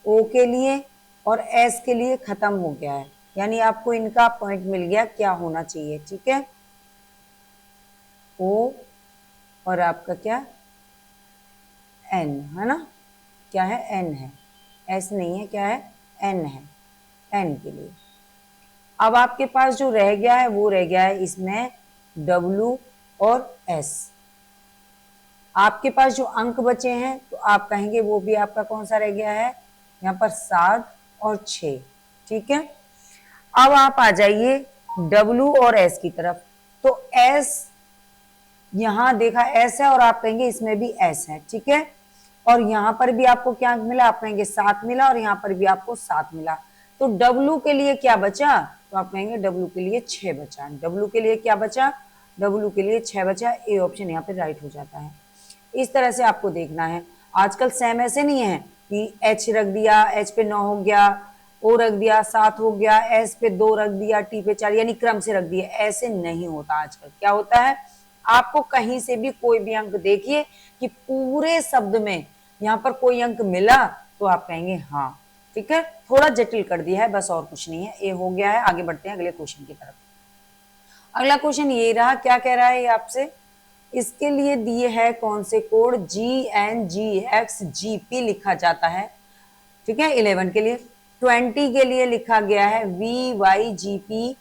ओ के लिए और एस के लिए खत्म हो गया है, यानी आपको इनका पॉइंट मिल गया क्या होना चाहिए। ठीक है, ओ और आपका क्या, एन, है ना, क्या है, एन है, एस नहीं है, क्या है, एन है, एन के लिए। अब आपके पास जो रह गया है वो रह गया है इसमें डब्लू और एस। आपके पास जो अंक बचे हैं तो आप कहेंगे वो भी आपका कौन सा रह गया है, यहाँ पर 7 और 6। ठीक है, अब आप आ जाइए डब्लू और एस की तरफ। तो एस, यहां देखा एस है और आप कहेंगे इसमें भी एस है, ठीक है, और यहां पर भी आपको क्या मिला, आप कहेंगे 7 मिला, और यहां पर भी आपको 7 मिला। तो डब्लू के लिए क्या बचा, तो आप कहेंगे डब्लू के लिए 6 बचा। डब्लू के लिए क्या बचा, डब्लू के लिए 6 बचा। ए ऑप्शन यहाँ पे राइट हो जाता है। इस तरह से आपको देखना है। आजकल सेम ऐसे नहीं है कि एच रख दिया, एच पे 9 हो गया, ओ रख दिया 7 हो गया, एस पे 2 रख दिया, टी पे 4, यानी क्रम से रख दिया। ऐसे नहीं होता आजकल। क्या होता है, आपको कहीं से भी कोई भी अंक देखिए कि पूरे शब्द में यहाँ पर कोई अंक मिला तो आप कहेंगे हाँ। ठीक है, थोड़ा जटिल कर दिया है बस, और कुछ नहीं है। ए हो गया है। आगे बढ़ते हैं अगले क्वेश्चन की तरफ। अगला क्वेश्चन ये रहा, क्या कह रहा है ये आपसे, इसके लिए दिए है कौन से कोड, GNGXGP लिखा जाता है। ठीक है, 11 के लिए। 20 के लिए लिखा गया है VYGPVA।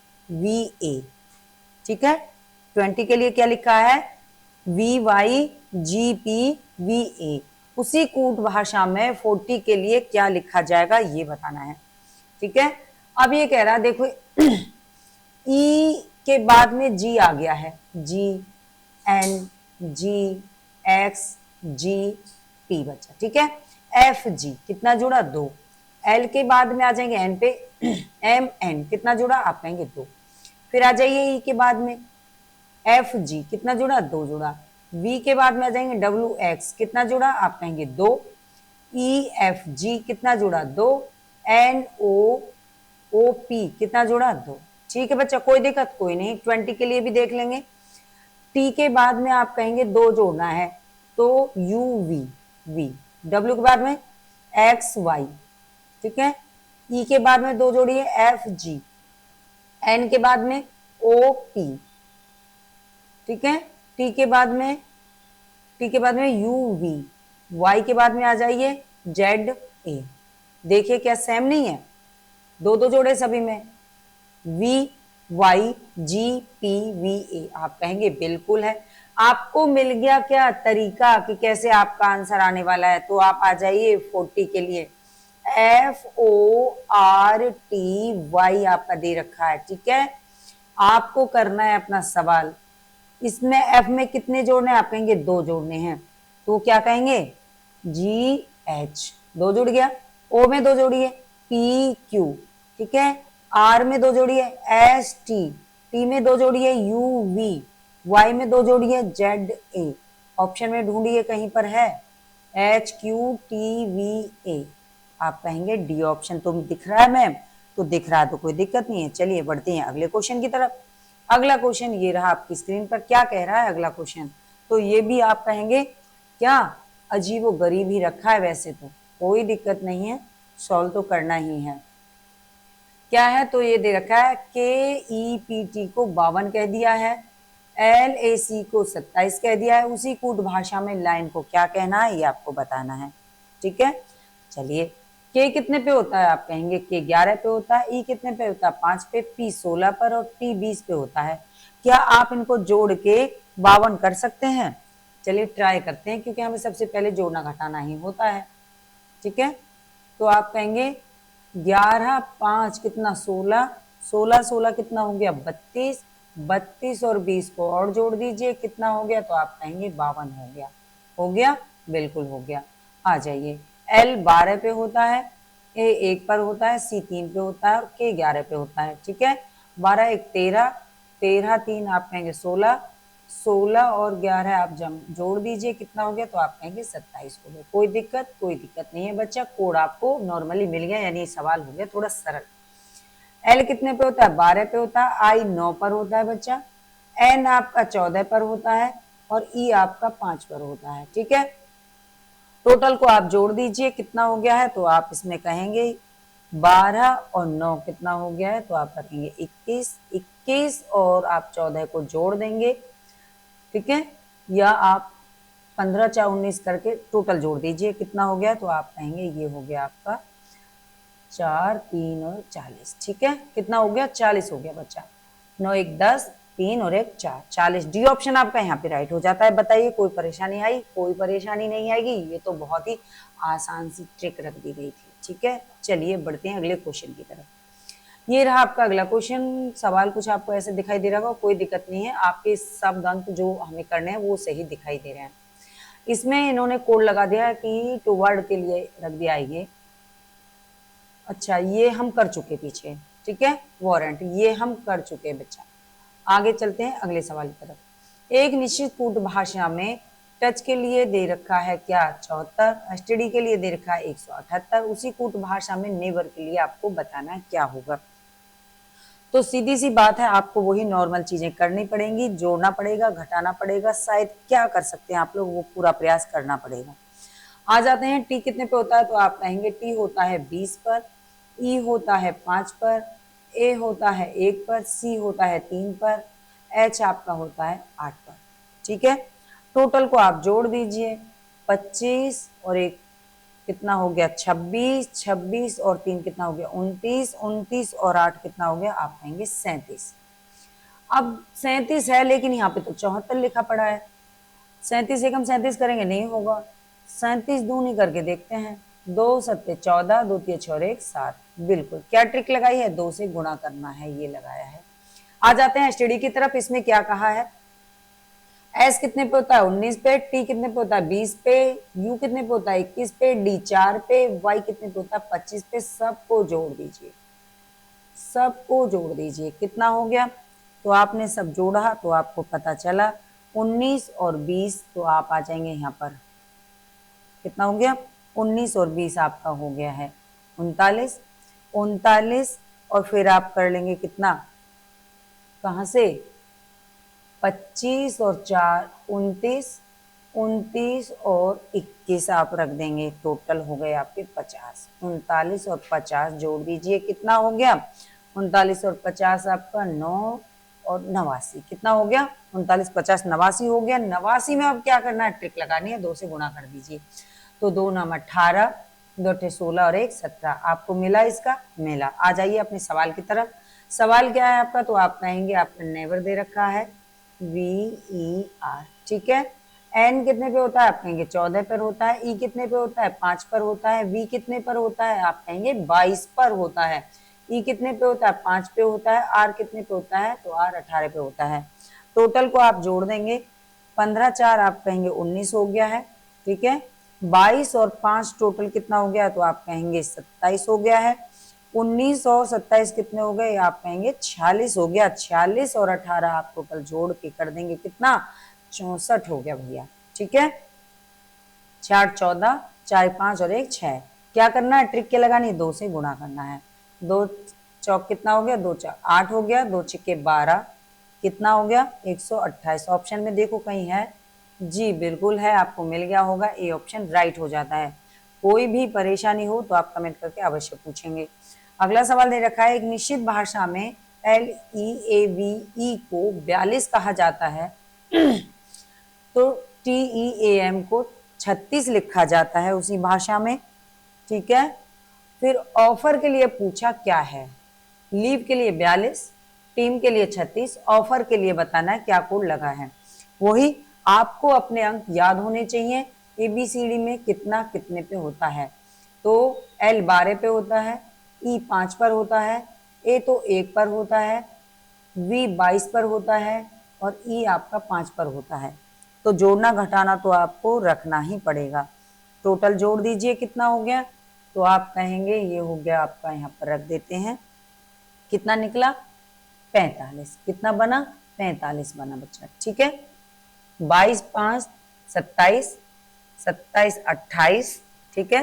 ठीक है, 20 के लिए क्या लिखा है, VYGPVA। उसी कूट भाषा में 40 के लिए क्या लिखा जाएगा ये बताना है। ठीक है, अब ये कह रहा है देखो ई के बाद में जी आ गया है, GNGXGP बचा। ठीक है, FG कितना जुड़ा, 2। एल के बाद में आ जाएंगे एन पे, MN कितना जुड़ा, आप कहेंगे 2। फिर आ जाइए ई के बाद में FG कितना जुड़ा, 2 जुड़ा। V के बाद में आ जाएंगे WX कितना जुड़ा, आप कहेंगे 2। EFG कितना जुड़ा, 2। NOOP कितना जुड़ा, 2। ठीक है बच्चा, कोई दिक्कत कोई नहीं। 20 के लिए भी देख लेंगे। T के बाद में आप कहेंगे 2 जोड़ना है तो UV, V। W के बाद में XY। ठीक है, E के बाद में 2 जोड़िए FG। N के बाद में OP। ठीक है, टी के बाद में UV। Y के बाद में आ जाइए ZA। देखिए क्या सेम नहीं है, 2 जोड़े सभी में, VYGPVA। आप कहेंगे बिल्कुल है। आपको मिल गया क्या तरीका कि कैसे आपका आंसर आने वाला है, तो आप आ जाइए 40 के लिए। FORTY आपका दे रखा है। ठीक है, आपको करना है अपना सवाल। इसमें एफ में कितने जोड़ने, आप कहेंगे 2 जोड़ने हैं, तो क्या कहेंगे GH, 2 जुड़ गया। ओ में 2 जोड़िए PQ। ठीक है, आर में 2 जोड़िए ST, टी में 2 जोड़िए UV, Y में 2 जोड़िए ZA। ऑप्शन में ढूंढिए कहीं पर है HQTVA। आप कहेंगे डी ऑप्शन। तो दिख रहा है मैम, तो दिख रहा है तो कोई दिक्कत नहीं है। चलिए बढ़ते हैं अगले क्वेश्चन की तरफ। अगला क्वेश्चन ये रहा आपकी स्क्रीन पर। क्या कह रहा है अगला क्वेश्चन, तो ये भी आप कहेंगे क्या अजीबो गरीब ही रखा है, वैसे तो कोई दिक्कत नहीं है, सॉल्व तो करना ही है। क्या है, तो ये दे रखा है KEPT को 52 कह दिया है, LAC को 27 कह दिया है। उसी कूट भाषा में लाइन को क्या कहना है ये आपको बताना है। ठीक है, चलिए के कितने पे होता है, आप कहेंगे के 11 पे होता है। ई कितने पे होता है, 5 पे। पी 16 पर और टी 20 पे होता है। क्या आप इनको जोड़ के 52 कर सकते हैं, चलिए ट्राई करते हैं, क्योंकि हमें सबसे पहले जोड़ना घटाना ही होता है। ठीक है, तो आप कहेंगे 11 5 कितना 16, 16 16 कितना हो गया 32, 32 और 20 को और जोड़ दीजिए कितना हो गया, तो आप कहेंगे 52 हो गया। हो गया, बिल्कुल हो गया। आ जाइए, L 12 पे होता है, A 1 पर होता है, C 3 पे होता है और K 11 पे होता है। ठीक है, 12 1 13, 13 3 आप कहेंगे 16, 16 और 11 आप जोड़ दीजिए कितना हो गया, तो आप कहेंगे 27 हो गया। कोई दिक्कत नहीं है बच्चा, कोड आपको नॉर्मली मिल गया, यानी सवाल हो गया थोड़ा सरल। L कितने पे होता है, 12 पे होता है। I 9 पर होता है बच्चा। N आपका 14 पर होता है और E आपका 5 पर होता है। ठीक है, टोटल को आप जोड़ दीजिए कितना हो गया है, तो आप इसमें कहेंगे 12 और 9 कितना हो गया है, तो आप कहेंगे 21, 21 और आप 14 को जोड़ देंगे। ठीक है, या आप 15 4 19 करके टोटल जोड़ दीजिए, कितना हो गया? तो आप कहेंगे ये हो गया आपका 4 3 और 40। ठीक है, कितना हो गया? 40 हो गया बच्चा। 9 1 10, 3 और 1 4, 40। डी ऑप्शन आपका यहाँ पे राइट हो जाता है। बताइए कोई परेशानी आई? कोई परेशानी नहीं आएगी। ये तो बहुत ही आसान सी ट्रिक रख दी गई थी। ठीक है, चलिए बढ़ते हैं अगले क्वेश्चन की तरफ। ये रहा आपका अगला क्वेश्चन। सवाल कुछ आपको ऐसे दिखाई दे रहा होगा, कोई दिक्कत नहीं है, आपके शब्द अंक जो हमें करने हैं वो सही दिखाई दे रहे हैं। इसमें इन्होंने कोड लगा दिया कि टू वर्ड के लिए रख दिया ये। अच्छा, ये हम कर चुके पीछे। ठीक है, वारंट ये हम कर चुके बच्चा। आगे चलते हैं अगले सवाल की तरफ। एक निश्चित कूट भाषा में टच के लिए दे रखा है क्या? 74। एसटीडी के लिए दे रखा है 178। उसी कूट भाषा में नेवर के लिए आपको बताना क्या होगा? तो सीधी सी बात है, आपको वही नॉर्मल चीजें करनी पड़ेंगी, जोड़ना पड़ेगा, घटाना पड़ेगा, शायद क्या कर सकते हैं आप लोग वो पूरा प्रयास करना पड़ेगा। आ जाते हैं टी कितने पे होता है? तो आप कहेंगे टी होता है 20 पर, ई होता है 5 पर, ए होता है 1 पर, सी होता है 3 पर, एच आपका होता है 8 पर। ठीक है, टोटल को आप जोड़ दीजिए। 25 और 1 कितना हो गया? 26, 26 और 3 कितना हो गया? 29, 29 और 8 कितना हो गया? आप कहेंगे 37। अब 37 है लेकिन यहाँ पे तो 74 लिखा पड़ा है। 37 एकम 37 करेंगे नहीं होगा। 37 दूनी करके देखते हैं। 2 सत्ते 14, 2 तिया 6 और 1 7। बिल्कुल, क्या ट्रिक लगाई है? 2 से गुणा करना है, ये लगाया है। आ जाते हैं स्टडी की तरफ। इसमें क्या कहा है? एस कितने पे होता है? 19 पे। टी कितने पे होता है? 20 पे। यू कितने पे होता है? 21 पे। डी 4 पे। वाई कितने पे होता है? 25 पे। सबको जोड़ दीजिए, सबको जोड़ दीजिए। कितना हो गया? तो आपने सब जोड़ा तो आपको पता चला 19 और 20। तो आप आ जाएंगे यहाँ पर, कितना हो गया? 19 और 20 आपका हो गया है 39। 39 और फिर आप कर लेंगे कितना? कहाँ से? 25 और 4 29, 29 और 21 आप रख देंगे। टोटल हो गए आपके 50। 39 और 50 जोड़ दीजिए, कितना हो गया? 39 और 50 आपका 9 और 89। कितना हो गया? 39 50 89 हो गया। 89 में अब क्या करना है? ट्रिक लगानी है, 2 से गुणा कर दीजिए। तो 2 9 18, 2 16 और 1 17। आपको मिला? इसका मिला। आ जाइए अपने सवाल की तरफ। सवाल क्या है आपका? तो आप कहेंगे आपका नेवर दे रखा है VER। ठीक है, एन कितने पे होता है? आप कहेंगे 14 पर होता है। ई कितने पे होता है? 5 पर होता है। वी कितने पर होता है? आप कहेंगे 22 पर होता है। ई कितने पे होता है? 5 पे होता है। आर कितने पे होता है? तो आर 18 पे होता है। टोटल को आप जोड़ देंगे। 15 4 आप कहेंगे 19 हो गया है। ठीक है, 22 और 5 टोटल कितना हो गया? तो आप कहेंगे 27 हो गया है। 19 और 27 कितने हो गए? आप कहेंगे 46 हो गया। 46 और 18 आप टोटल जोड़ के कर देंगे कितना? 64 हो गया भैया। ठीक है, 4 14, 4 5 और 1 6। क्या करना है? ट्रिक क्या लगानी? 2 से गुणा करना है। 2 चौक कितना हो गया? 2 4 8 हो गया। 2 छिक्के 12 कितना हो गया? 128। ऑप्शन में देखो कहीं है? जी बिल्कुल है, आपको मिल गया होगा। ए ऑप्शन राइट हो जाता है। कोई भी परेशानी हो तो आप कमेंट करके अवश्य पूछेंगे। अगला सवाल दे रखा है, एक निश्चित भाषा में LEAVE को 42 कहा जाता है तो TEAM को 36 लिखा जाता है उसी भाषा में। ठीक है, फिर ऑफर के लिए पूछा क्या है? लीव के लिए 42, टीम के लिए 36, ऑफर के लिए बताना है क्या कोड लगा है। वही आपको अपने अंक याद होने चाहिए। ABCD में कितना कितने पे होता है? तो L 12 पे होता है, E 5 पर होता है, A तो 1 पर होता है, V 22 पर होता है और E आपका 5 पर होता है। तो जोड़ना घटाना तो आपको रखना ही पड़ेगा। टोटल जोड़ दीजिए, कितना हो गया? तो आप कहेंगे ये हो गया आपका, यहाँ पर रख देते हैं, कितना निकला? 45। कितना बना? 45 बना बच्चा। ठीक है, 22 5 27, 27 28। ठीक है,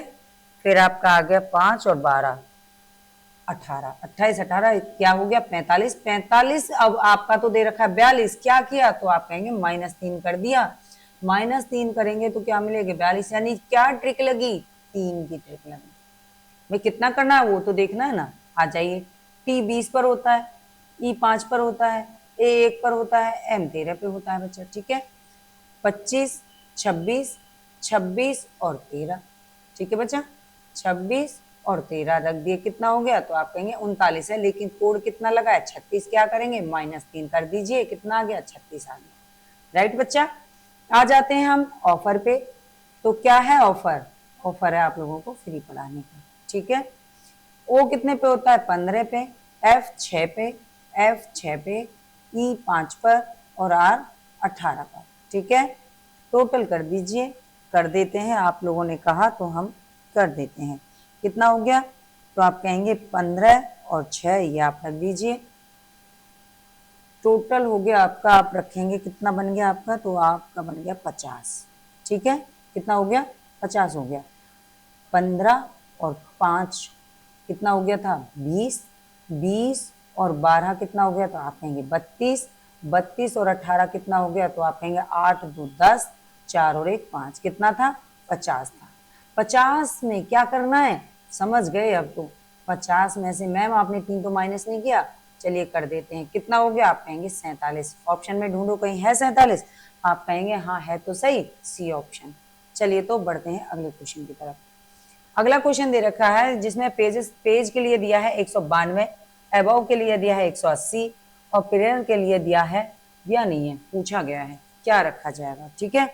फिर आपका आ गया 5 और 12 18, 28 18 क्या हो गया? 45। 45 अब आपका तो दे रखा है 42। क्या किया? तो आप कहेंगे -3 कर दिया। -3 करेंगे तो क्या मिलेगा? 42। यानी क्या ट्रिक लगी? 3 की ट्रिक लगी। भाई कितना करना है वो तो देखना है ना। आ जाइए, T 20 पर होता है, E 5 पर होता है, A 1 पर होता है, M 13 पे होता है बच्चा। ठीक है, 25 26, 26 और 13। ठीक है बच्चा, 26 और 13 रख दिए, कितना हो गया? तो आप कहेंगे 39 है, लेकिन कोड कितना लगा है? 36। क्या करेंगे? -3 कर दीजिए, कितना आ गया? 36 आ गया। राइट बच्चा। आ जाते हैं हम ऑफर पे। तो क्या है ऑफर? ऑफर है आप लोगों को फ्री पढ़ाने का। ठीक है। ओ कितने पे होता है? 15 पे, एफ 6 पे, एफ 6 पे, ई 5 पर और आर 18 पर। ठीक है। टोटल कर दीजिए। कर देते हैं, आप लोगों ने कहा तो हम कर देते हैं। कितना हो गया? तो आप कहेंगे 15 और 6, ये आप रख दीजिए। टोटल हो गया आपका, आप रखेंगे कितना बन गया आपका? तो आपका बन गया 50। ठीक है। कितना हो गया? 50 हो गया। 15 और 5 कितना हो गया था? 20। 20 और 12 कितना हो गया? तो आप कहेंगे 32। 32 और 18 कितना हो गया? तो आप कहेंगे 8 2 10, 4 और 1 5। कितना था? 50 था। 50 में क्या करना है? समझ गए अब तो। 50 में से मैम आपने 3 तो माइनस नहीं किया, चलिए कर देते हैं। कितना हो गया? आप कहेंगे 47। ऑप्शन में ढूंढो कहीं है 47? आप कहेंगे हाँ है तो सही, सी ऑप्शन। चलिए तो बढ़ते हैं अगले क्वेश्चन की तरफ। अगला क्वेश्चन दे रखा है जिसमें पेज के लिए दिया है 192, अबव के लिए दिया है 180 और पीरियड के लिए दिया नहीं है, पूछा गया है क्या रखा जाएगा। ठीक है।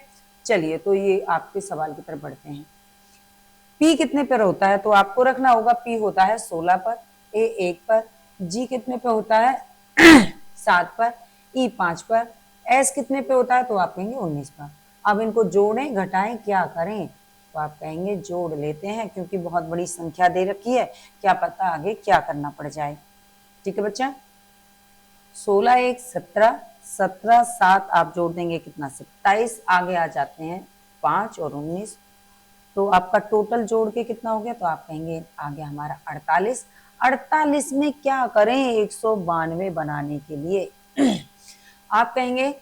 चलिए तो ये आपके सवाल की तरफ बढ़ते हैं। पी कितने पर होता है? तो आपको रखना होगा पी होता है 16 पर, ए 1 पर, जी कितने पे होता है 7 पर, ई 5 पर, एस कितने पे होता है? तो आप कहेंगे 19 पर। अब इनको जोड़ें घटाएं क्या करें? तो आप कहेंगे जोड़ लेते हैं, क्योंकि बहुत बड़ी संख्या दे रखी है, क्या पता आगे क्या करना पड़ जाए। ठीक है बच्चा। 16 1 17, 17 7 आप जोड़ देंगे कितना? 27। आगे आ जाते हैं 5 और 19, तो आपका टोटल जोड़ के कितना हो गया? तो आप कहेंगे आ गया हमारा 48। 48 में क्या करें 192 बनाने के लिए? आप कहेंगे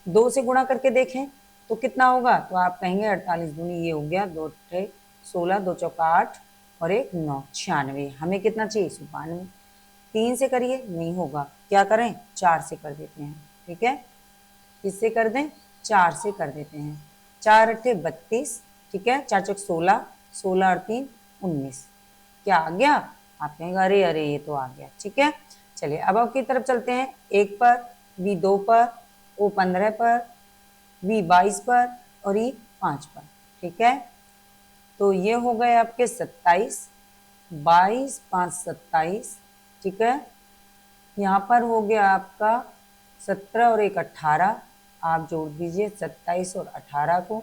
2 से गुणा करके देखें तो कितना होगा? तो आप कहेंगे 48 दूनी ये हो गया 2 16, 2 चौका 8 और 1 9, 96। हमें कितना चाहिए? 192। 3 से करिए, नहीं होगा, क्या करें? 4 से कर देते हैं। ठीक है। किससे कर दें? 4 से कर देते हैं। 4 अट्ठे 32। ठीक है। 4 चौक 16, 16 और 3 19। क्या आ गया? आप कहेंगे अरे अरे ये तो आ गया। ठीक है। चलिए अब की तरफ चलते हैं। 1 पर, बी 2 पर, ओ 15 पर, वी 22 पर और ई 5 पर। ठीक है। तो ये हो गए आपके 27, 22 5 27। ठीक है। यहाँ पर हो गया आपका 17 और 1 18। आप जोड़ दीजिए 27 और 18 को,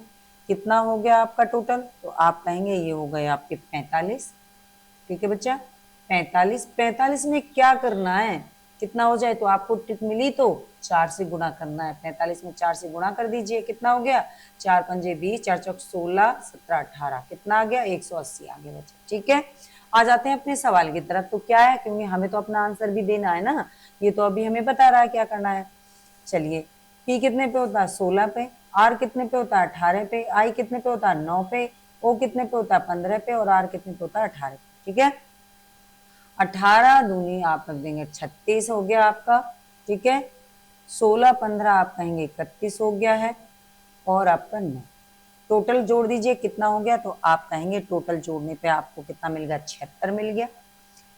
कितना हो गया आपका टोटल? तो आप कहेंगे ये हो गए आपके 45। ठीक है बच्चा। 45। 45 में क्या करना है? कितना हो जाए? तो आपको टिक मिली तो 4 से गुणा करना है। 45 में 4 से गुणा कर दीजिए, कितना हो गया? 4 पंजे 20, 4 चौक 16, 17 18, कितना आ गया? 180 आ गया बच्चा। ठीक है। आ जाते हैं अपने सवाल की तरफ। तो क्या है, क्योंकि हमें तो अपना आंसर भी देना है ना, ये तो अभी हमें बता रहा है क्या करना है। चलिए, पी कितने पे होता है? 16 पे, आर कितने पे होता है? 18 पे, आई कितने पे होता है? 9 पे, ओ कितने पे होता है? 15 पे और आर कितने पे होता है? 18 पे। ठीक है। 18 दूनी आप रख देंगे 36 हो गया आपका। ठीक है। 16 15 आप कहेंगे 31 हो गया है और आपका 9। टोटल जोड़ दीजिए कितना हो गया? तो आप कहेंगे टोटल जोड़ने पे आपको कितना मिल गया? 76 मिल गया।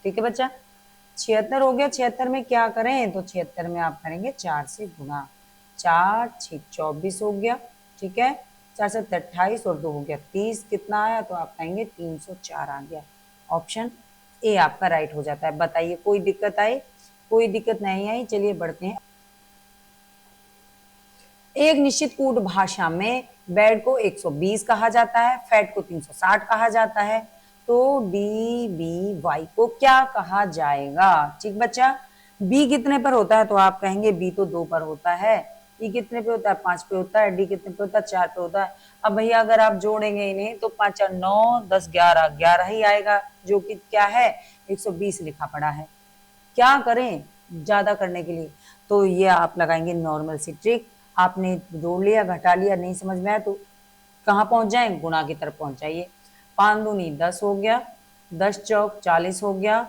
ठीक है बच्चा। 76 हो गया। 76 में क्या करें? तो 76 में आप करेंगे 4 से गुणा। 4 6 24 हो गया। ठीक है। 4 से 28 और 2 हो गया 30। कितना आया? तो आप कहेंगे 304 आ गया। ऑप्शन ए आपका राइट हो जाता है। बताइए कोई दिक्कत आई? कोई दिक्कत नहीं आई। चलिए बढ़ते हैं। एक निश्चित कूट भाषा में बेड को 120 कहा जाता है, फैट को 360 कहा जाता है, तो डी बी वाई को क्या कहा जाएगा? ठीक बच्चा। बी कितने पर होता है? तो आप कहेंगे बी तो 2 पर होता है। ई कितने पे होता है? 5 पे होता है। डी कितने पे होता है? 4 पे होता है। अब भैया अगर आप जोड़ेंगे इन्हें तो 5 4 9 10 11 11 ही आएगा, जो कि क्या है 120 लिखा पड़ा है। क्या करें ज्यादा करने के लिए? तो ये आप लगाएंगे नॉर्मल सी ट्रिक। आपने जोड़ लिया, घटा लिया, नहीं समझ में आया तो कहाँ पहुंच जाए? गुणा की तरफ पहुंच जाइए। 5 दूनी 10 हो गया, 10 चौक 40 हो गया।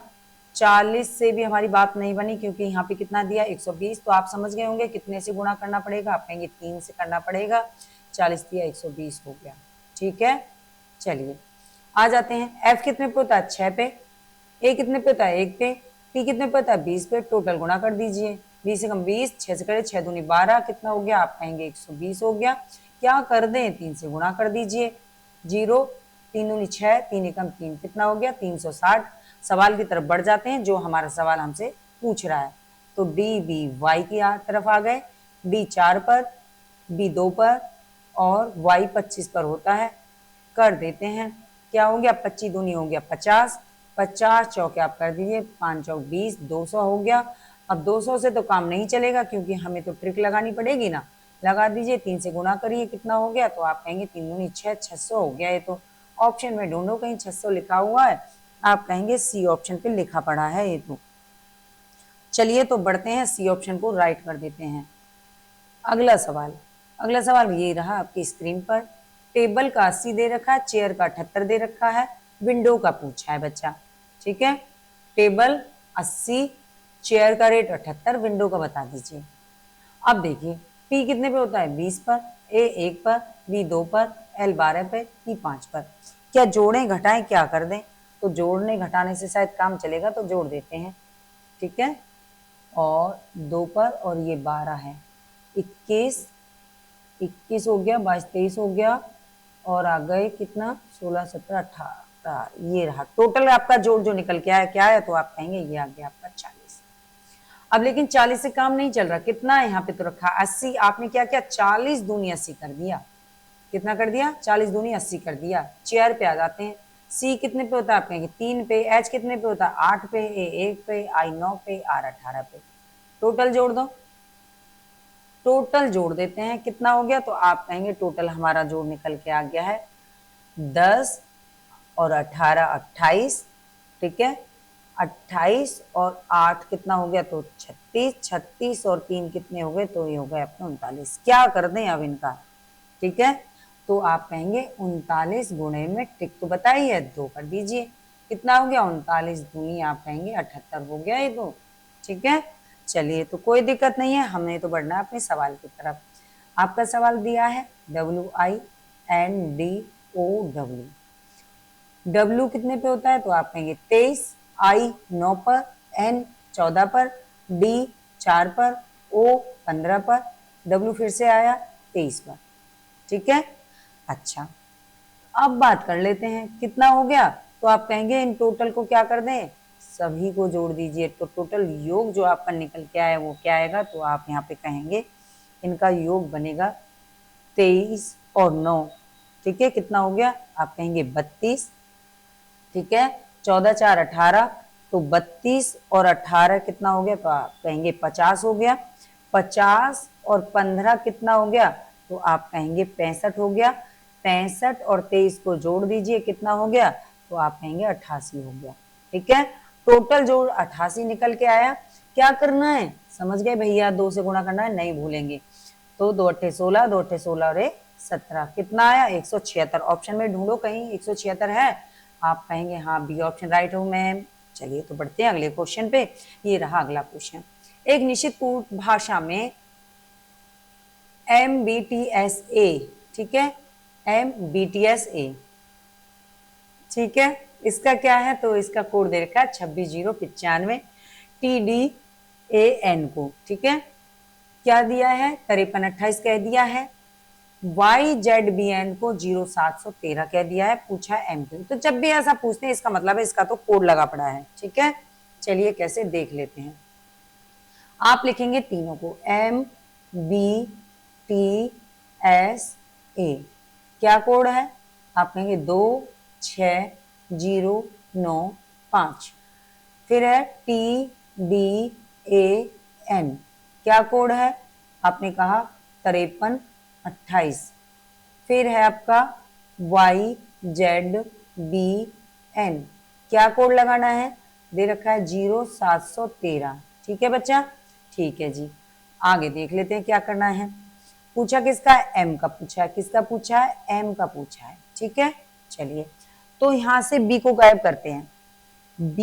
40 से भी हमारी बात नहीं बनी, क्योंकि यहाँ पे कितना दिया 120। तो आप समझ गए होंगे कितने से गुणा करना पड़ेगा। आप कहेंगे 3 से करना पड़ेगा। 40 दिया 120 हो गया। ठीक है, चलिए आ जाते हैं। एफ कितने पे होता है 6 पे, ए कितने पे होता है 1 पे, पी कितने पे होता है 20 पे। टोटल गुणा कर दीजिए, 20 से कम 20, 6 से करे 6 दूनी 12, कितना हो गया आप कहेंगे 120 हो गया। क्या कर दें 3 से गुणा कर दीजिए, 0 3 दूनी 6, 3 एकम 3, कितना हो गया 360। सवाल की तरफ बढ़ जाते हैं, जो हमारा सवाल हमसे पूछ रहा है। तो डी बी वाई की तरफ आ गए, डी 4 पर, बी 2 पर और वाई 25 पर होता है। कर देते हैं, क्या हो गया 25 दूनी हो गया 50, 50 चौके आप कर दीजिए, 5 चौक 20, 200 हो गया। अब 200 से तो काम नहीं चलेगा क्योंकि हमें तो ट्रिक लगानी पड़ेगी ना, लगा दीजिए 3 से गुणा करिए, कितना हो गया, तो आप कहेंगे 3 दूनी 6, 600 हो गया। ये तो ऑप्शन में ढूंढो कहीं 600 लिखा हुआ है, आप कहेंगे सी ऑप्शन पे लिखा पड़ा है ये तो। चलिए तो बढ़ते हैं, सी ऑप्शन को राइट कर देते हैं। अगला सवाल, अगला सवाल ये रहा आपकी स्क्रीन पर। टेबल का 80 दे रखा है, चेयर का 78 दे रखा है, विंडो का पूछा है बच्चा। ठीक है, टेबल 80, चेयर का रेट 78, विंडो का बता दीजिए। अब देखिए पी कितने पे होता है 20 पर, ए 1 पर, बी 2 पर, एल 12 पे, पी 5 पर। क्या जोड़ें घटाएं क्या कर दें, तो जोड़ने घटाने से शायद काम चलेगा तो जोड़ देते हैं। ठीक है, और 2 पर और ये 12 है, 21 21 हो गया, 22 23 हो गया और आ गए कितना 16 17 18, ये रहा टोटल आपका जोड़ जो निकल के आया। क्या है, तो आप कहेंगे ये आ गया आपका 40। अब लेकिन 40 से काम नहीं चल रहा, कितना है यहाँ पे तो रखा 80, आपने क्या किया 40 दूनी 80 कर दिया। कितना कर दिया 40 दूनी 80 कर दिया। चेयर पे आ जाते हैं, सी कितने पे होता है आप कहेंगे 3 पे, एच कितने पे होता है 8 पे, ए 1 पे, आई 9 पे, आर 18 पे। टोटल जोड़ दो, टोटल जोड़ देते हैं, कितना हो गया, तो आप कहेंगे टोटल हमारा जोड़ निकल के आ गया है 10 और 18 28। ठीक है, 28 और 8 कितना हो गया, तो 36, 36 और 3 कितने हो गए, तो ये हो गए अपने 39। क्या कर दें अब इनका, ठीक है, तो आप कहेंगे 39 गुणे में टिक तो बताइए 2 कर दीजिए, कितना हो गया 39 दूनी आप कहेंगे 78 हो गया ये तो। ठीक है, चलिए तो कोई दिक्कत नहीं है, हमने तो बढ़ना है अपने सवाल की तरफ। आपका सवाल दिया है WINDOW, W कितने पे होता है, तो आप कहेंगे 23, I 9 पर, N 14 पर, D 4 पर, O 15 पर, W फिर से आया 23 पर। ठीक है, अच्छा अब बात कर लेते हैं कितना हो गया, तो आप कहेंगे इन टोटल को क्या कर दें, सभी को जोड़ दीजिए, तो टोटल योग जो आपका निकल के आया वो क्या आएगा, तो आप यहाँ पे कहेंगे इनका योग बनेगा 23 और 9। ठीक है, कितना हो गया, आप कहेंगे 32। ठीक है, 14 4 18, तो 32 और 18 कितना हो गया, तो आप कहेंगे 50 हो गया। 50 और 15 कितना हो गया, तो आप कहेंगे 65 हो गया। 65 और 23 को जोड़ दीजिए, कितना हो गया, तो आप कहेंगे 88 हो गया। ठीक है, टोटल जोड़ 88 निकल के आया। क्या करना है, समझ गए भैया, 2 से गुणा करना है, नहीं भूलेंगे। तो 2 अट्ठे 16, 2 अट्ठे 16 और 17, कितना आया 176। ऑप्शन में ढूंढो कहीं 176 है, आप कहेंगे हाँ बी ऑप्शन राइट हूं मैं। चलिए तो बढ़ते हैं अगले क्वेश्चन पे। ये रहा अगला क्वेश्चन, एक निश्चित कूट भाषा में MBTSA, ठीक है, MBTSA, ठीक है, इसका क्या है, तो इसका कोड दे रखा है 26095 TDAN को। ठीक है, क्या दिया है 5328 कह दिया है, YZBN को 0713 कह दिया है, पूछा है MQ। तो जब भी ऐसा पूछते हैं इसका मतलब है इसका तो कोड लगा पड़ा है। ठीक है, चलिए कैसे देख लेते हैं। आप लिखेंगे तीनों को MBTSA, क्या कोड है, आप कहेंगे 26095। फिर है TDAN, क्या कोड है, आपने कहा 5328। फिर है आपका YZBN, क्या कोड लगाना है, दे रखा है 0713। ठीक है बच्चा, ठीक है जी, आगे देख लेते हैं क्या करना है। पूछा किसका है, M का पूछा है, किसका पूछा है, M का पूछा है। ठीक है, चलिए तो यहां से B को गायब करते हैं, B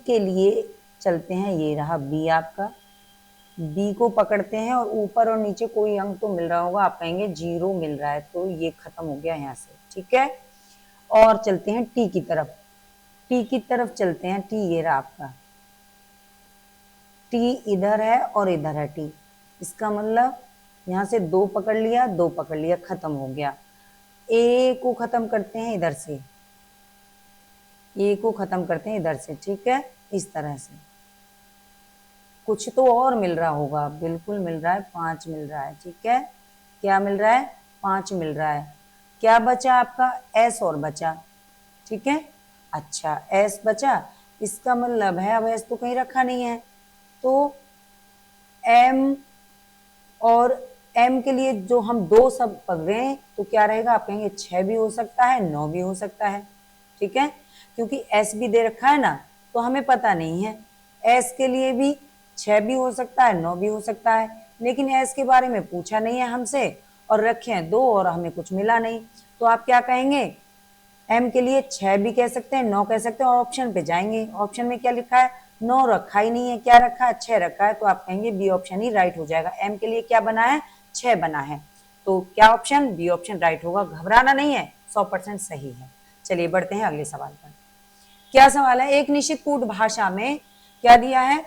के लिए चलते हैं, ये रहा B आपका। बी को पकड़ते हैं और ऊपर और नीचे कोई अंक तो मिल रहा होगा, आप कहेंगे 0 मिल रहा है, तो ये खत्म हो गया यहाँ से। ठीक है, और चलते हैं टी की तरफ। टी की तरफ चलते हैं। टी ये रहा आपका, टी इधर है और इधर है टी। इसका मतलब यहाँ से 2 पकड़ लिया, 2 पकड़ लिया, खत्म हो गया। ए को खत्म करते हैं इधर से, ए को खत्म करते हैं इधर से। ठीक है, इस तरह से कुछ तो और मिल रहा होगा, बिल्कुल मिल रहा है, 5 मिल रहा है। ठीक है, क्या मिल रहा है? 5 मिल रहा है। क्या बचा आपका? एस और बचा। ठीक है, अच्छा एस बचा, इसका मतलब है अब एस तो कहीं रखा नहीं है, तो एम और एम के लिए जो हम 2 सब पढ़ रहे हैं तो क्या रहेगा? आप कहेंगे 6 भी हो सकता है, 9 भी हो सकता है। ठीक है, क्योंकि एस भी दे रखा है ना, तो हमें पता नहीं है। एस के लिए भी 6 भी हो सकता है, 9 भी हो सकता है, लेकिन एस के बारे में पूछा नहीं है हमसे और रखे हैं 2 और हमें कुछ मिला नहीं। तो आप क्या कहेंगे? एम के लिए 6 भी कह सकते हैं, 9 कह सकते हैं और ऑप्शन पे जाएंगे। ऑप्शन में क्या लिखा है? 9 रखा ही नहीं है, क्या रखा है? 6 रखा है, तो आप कहेंगे बी ऑप्शन ही राइट हो जाएगा। एम के लिए क्या बना है? 6 बना है, तो क्या ऑप्शन? बी ऑप्शन राइट होगा। घबराना नहीं है, 100% सही है। चलिए बढ़ते हैं अगले सवाल पर। क्या सवाल है? एक निश्चित कूट भाषा में क्या दिया है?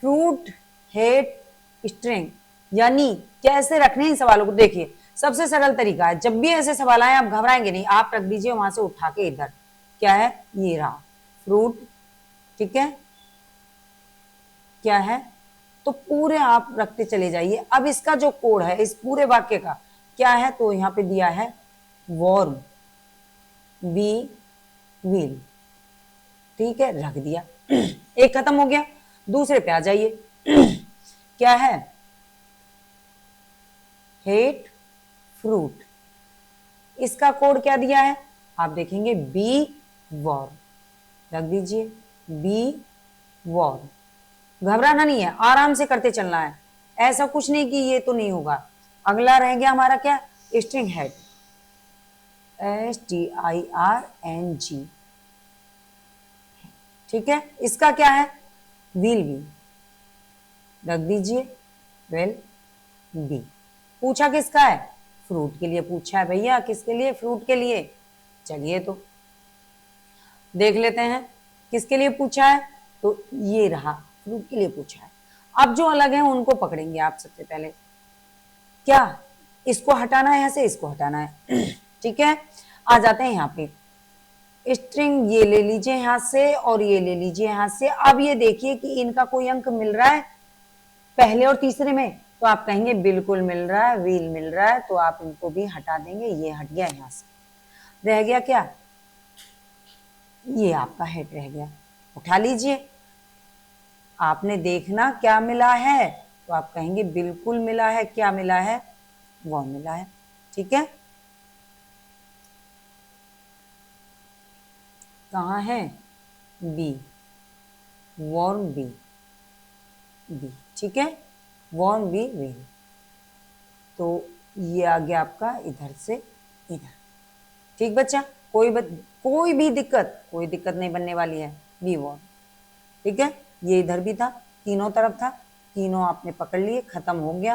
फ्रूट हेट स्ट्रिंग, यानी कैसे रखने हैं इन सवालों को। देखिए सबसे सरल तरीका है, जब भी ऐसे सवाल आए आप घबराएंगे नहीं, आप रख दीजिए वहां से उठा के इधर। क्या है? ये रहा फ्रूट। ठीक है, क्या है? तो पूरे आप रखते चले जाइए। अब इसका जो कोड है इस पूरे वाक्य का क्या है? तो यहां पे दिया है वॉर्म, वी विल। ठीक है, रख दिया। एक खत्म हो गया, दूसरे पे आ जाइए। क्या है? Hate fruit. इसका कोड क्या दिया है? आप देखेंगे बी वॉर्म, रख दीजिए बी वॉर्म। घबराना नहीं है, आराम से करते चलना है, ऐसा कुछ नहीं कि ये तो नहीं होगा। अगला रह गया हमारा क्या? String head, STIRNG। ठीक है, इसका क्या है? विल बी, रख दीजिए वेल बी। पूछा किसका है? फ्रूट के लिए पूछा है भैया। किसके लिए? फ्रूट के लिए। चलिए तो देख लेते हैं किसके लिए पूछा है। तो ये रहा, फ्रूट के लिए पूछा है। अब जो अलग है उनको पकड़ेंगे आप सबसे पहले। क्या इसको हटाना है? यहाँ से इसको हटाना है। ठीक है, आ जाते हैं यहाँ पे। स्ट्रिंग ये ले लीजिए यहाँ से और ये ले लीजिए यहाँ से। अब ये देखिए कि इनका कोई अंक मिल रहा है पहले और तीसरे में, तो आप कहेंगे बिल्कुल मिल रहा है, व्हील मिल रहा है, तो आप इनको भी हटा देंगे। ये हट गया, यहाँ से रह गया क्या? ये आपका हेड रह गया, उठा लीजिए। आपने देखना क्या मिला है, तो आप कहेंगे बिल्कुल मिला है। क्या मिला है? वो मिला है। ठीक है, कहाँ है? B, warm B, B. ठीक है, वॉर्म बी व्हील। तो ये आ गया आपका इधर से इधर। ठीक बच्चा, कोई भी दिक्कत, कोई दिक्कत नहीं बनने वाली है। B warm. ठीक है, ये इधर भी था, तीनों तरफ था, तीनों आपने पकड़ लिए, खत्म हो गया।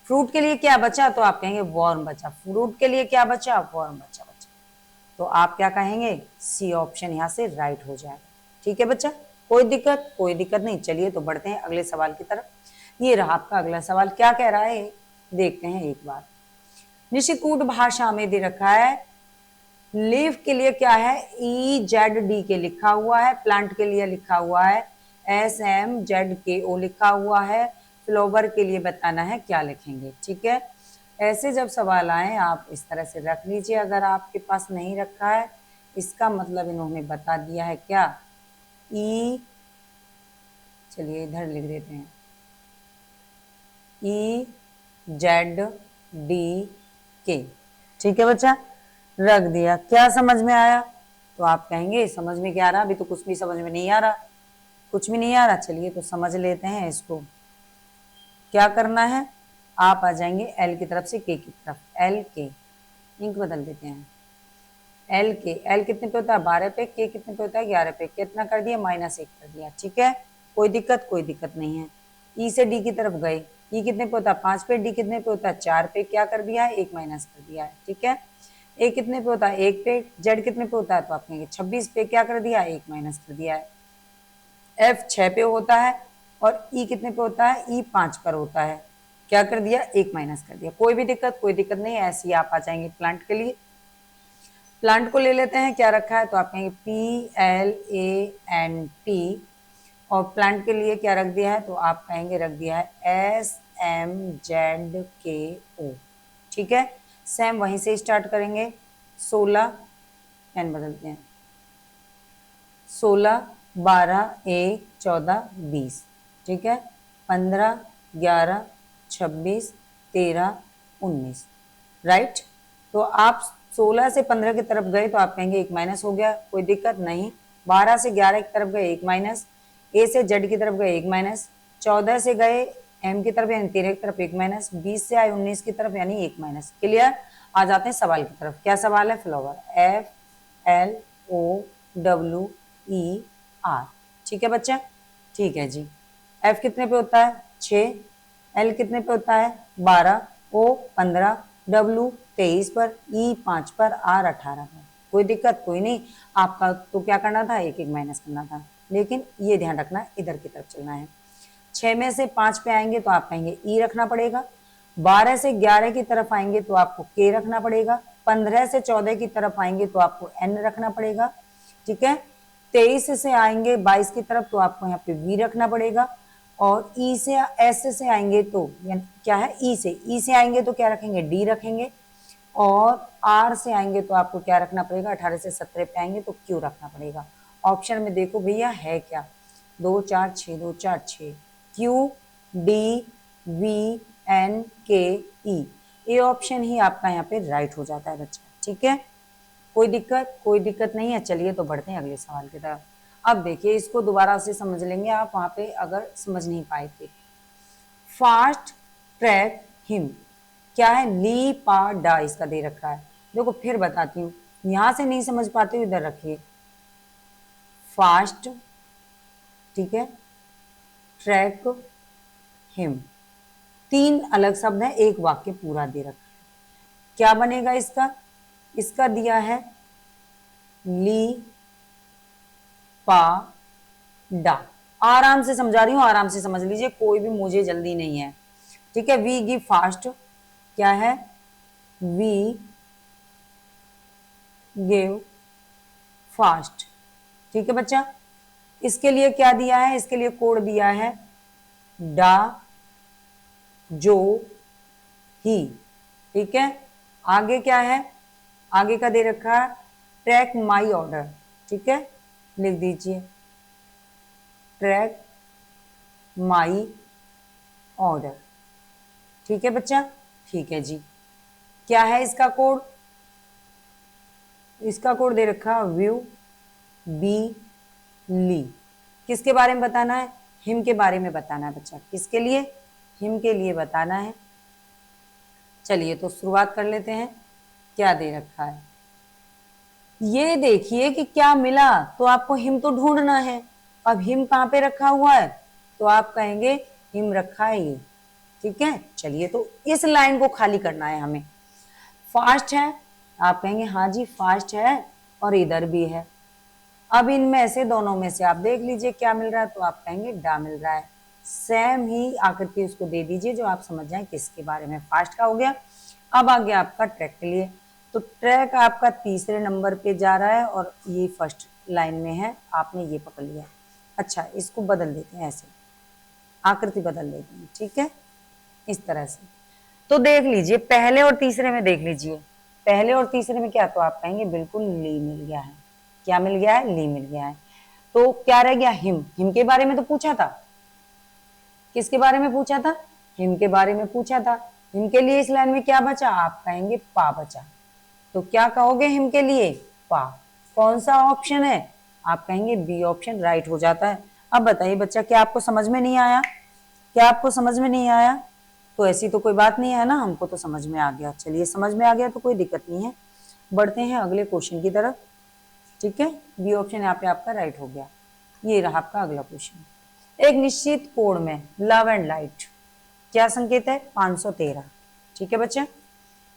फ्रूट के लिए क्या बचा? तो आप कहेंगे वॉर्म बचा। फ्रूट के लिए क्या बचा? वॉर्म बचा। तो आप क्या कहेंगे? सी ऑप्शन यहाँ से राइट हो जाएगा। ठीक है बच्चा, कोई दिक्कत? कोई दिक्कत नहीं। चलिए तो बढ़ते हैं अगले सवाल की तरफ। ये रहा आपका अगला सवाल, क्या कह रहा है देखते हैं एक बार। निश्चित कूट भाषा में दे रखा है लीफ के लिए क्या है? EZD के लिखा हुआ है। प्लांट के लिए लिखा हुआ है SMZKO लिखा हुआ है। फ्लावर के लिए बताना है, क्या लिखेंगे। ठीक है, ऐसे जब सवाल आए आप इस तरह से रख लीजिए। अगर आपके पास नहीं रखा है, इसका मतलब इन्होंने बता दिया है क्या? चलिए इधर लिख देते हैं EZDK। ठीक है बच्चा, रख दिया। क्या समझ में आया? तो आप कहेंगे समझ में क्या आ रहा? अभी तो कुछ भी समझ में नहीं आ रहा, कुछ भी नहीं आ रहा। चलिए तो समझ लेते हैं इसको। क्या करना है? आप आ जाएंगे एल की तरफ से के की तरफ। एल के, इंक बदल देते हैं। एल के, एल कितने पे होता है? 12 पे। के कितने पे होता है? 11 पे। कितना कर दिया? -1 कर दिया। ठीक है, कोई दिक्कत? कोई दिक्कत नहीं है। ई से डी की तरफ गए, ई कितने पे होता है 5 पे, डी कितने पे होता है 4 पे, क्या कर दिया है 1 माइनस कर दिया है, ठीक है। ए कितने पे होता है 1 पे, जेड कितने पे होता है तो आप कहेंगे 26 पे, क्या कर दिया 1 माइनस कर दिया है। एफ 6 पे होता है और ई कितने पे होता है, ई 5 पर होता है, क्या कर दिया 1 माइनस कर दिया। कोई भी दिक्कत, कोई दिक्कत नहीं है, ऐसे ही आप आ जाएंगे प्लांट के लिए। प्लांट को ले लेते हैं, क्या रखा है तो आप कहेंगे PLANT, और प्लांट के लिए क्या रख दिया है तो आप कहेंगे रख दिया है SMZKO, ठीक है। सेम वहीं से स्टार्ट करेंगे, 16 पेन बदलते हैं, 16 12 1 14 20, ठीक है, 15 11 26 13 19, राइट। तो आप 16 से 15 की तरफ गए तो आप कहेंगे 1 माइनस हो गया, कोई दिक्कत नहीं। 12 से 11 की तरफ गए 1 माइनस, ए से जेड की तरफ गए 1 माइनस, 14 से गए एम की तरफ यानी 13 की तरफ 1 माइनस, 20 से आए 19 की तरफ यानी 1 माइनस। क्लियर। आ जाते हैं सवाल की तरफ। क्या सवाल है, फ्लावर FLOWER, ठीक है बच्चा, ठीक है जी। एफ कितने पे होता है 6, एल कितने पे होता है 12, ओ 15, डब्ल्यू 23 पर, ई 5 पर, आर 18 पर। कोई दिक्कत कोई नहीं, आपका तो क्या करना था 1 1 माइनस करना था, लेकिन ये ध्यान रखना इधर की तरफ चलना है। 6 में से 5 पे आएंगे तो आप कहेंगे ई रखना पड़ेगा, 12 से 11 की तरफ आएंगे तो आपको के रखना पड़ेगा, 15 से 14 की तरफ आएंगे तो आपको एन रखना पड़ेगा, ठीक है। 23 से आएंगे 22 की तरफ तो आपको यहाँ पे वी रखना पड़ेगा, और ई से एस से आएंगे तो क्या है ई से आएंगे तो क्या रखेंगे डी रखेंगे, और आर से आएंगे तो आपको क्या रखना पड़ेगा, 18 से 17 पे आएंगे तो क्यू रखना पड़ेगा। ऑप्शन में देखो भैया है क्या, 2 4 6 2 4 6, क्यू डी वी एन के ई, ये ऑप्शन ही आपका यहाँ पे राइट हो जाता है बच्चा, ठीक है। कोई दिक्कत नहीं है। चलिए तो बढ़ते हैं अगले सवाल की तरफ। अब देखिए इसको दोबारा से समझ लेंगे आप वहां पे अगर समझ नहीं पाए थे। फास्ट ट्रैक हिम, क्या है, ली पा डा इसका दे रखा है। देखो फिर बताती हूँ, यहां से नहीं समझ पाते इधर रखिए। फास्ट, ठीक है, ट्रैक हिम, 3 अलग शब्द है, एक वाक्य पूरा दे रखा है। क्या बनेगा इसका, इसका दिया है ली पा डा। आराम से समझा रही हूं, आराम से समझ लीजिए, कोई भी मुझे जल्दी नहीं है, ठीक है। वी गिव फास्ट, क्या है, वी गिव फास्ट, ठीक है बच्चा। इसके लिए क्या दिया है, इसके लिए कोड दिया है डा जो ही, ठीक है। आगे क्या है, आगे का दे रखा है ट्रैक माई ऑर्डर, ठीक है, लिख दीजिए ट्रैक माई ऑर्डर, ठीक है बच्चा, ठीक है जी। क्या है इसका कोड, इसका कोड दे रखा व्यू बी ली, किसके बारे में बताना है, हिम के बारे में बताना है बच्चा, किसके लिए, हिम के लिए बताना है। चलिए तो शुरुआत कर लेते हैं। क्या दे रखा है, ये देखिए कि क्या मिला, तो आपको हिम तो ढूंढना है। अब हिम कहाँ पे रखा हुआ है, तो आप कहेंगे हिम रखा है ये, ठीक है। चलिए तो इस लाइन को खाली करना है हमें। फास्ट है, आप कहेंगे हाँ जी फास्ट है, और इधर भी है। अब इनमें से दोनों में से आप देख लीजिए क्या मिल रहा है, तो आप कहेंगे डा मिल रहा है। सेम ही आकृति उसको दे दीजिए जो आप समझ जाए किसके बारे में, फास्ट का हो गया। अब आ गया आपका ट्रैक के लिए, तो ट्रैक आपका तीसरे नंबर पे जा रहा है और ये फर्स्ट लाइन में है, आपने ये पकड़ लिया। अच्छा इसको बदल देते हैं, ऐसे आकृति बदल देते हैं, ठीक है, इस तरह से। तो देख लीजिए पहले और तीसरे में, देख लीजिए पहले और तीसरे में क्या, तो आप कहेंगे बिल्कुल ली मिल गया है। क्या मिल गया है, ली मिल गया है। तो क्या रह गया, हिम, हिम के बारे में तो पूछा था, किसके बारे में पूछा था, हिम के बारे में पूछा था। हिम के लिए इस लाइन में क्या बचा, आप कहेंगे पा बचा, तो क्या कहोगे हिम के लिए, पा। कौन सा ऑप्शन है, आप कहेंगे बी ऑप्शन राइट हो जाता है। अब बताइए बच्चा, क्या आपको समझ में नहीं आया, क्या आपको समझ में नहीं आया, तो ऐसी तो कोई बात नहीं है ना, हमको तो समझ में आ गया। चलिए समझ में आ गया तो कोई दिक्कत नहीं है, बढ़ते हैं अगले क्वेश्चन की तरफ, ठीक है। बी ऑप्शन यहाँ पे आपका राइट हो गया। ये रहा आपका अगला क्वेश्चन। एक निश्चित कोण में लव एंड लाइट, क्या संकेत है? 513। ठीक है बच्चे,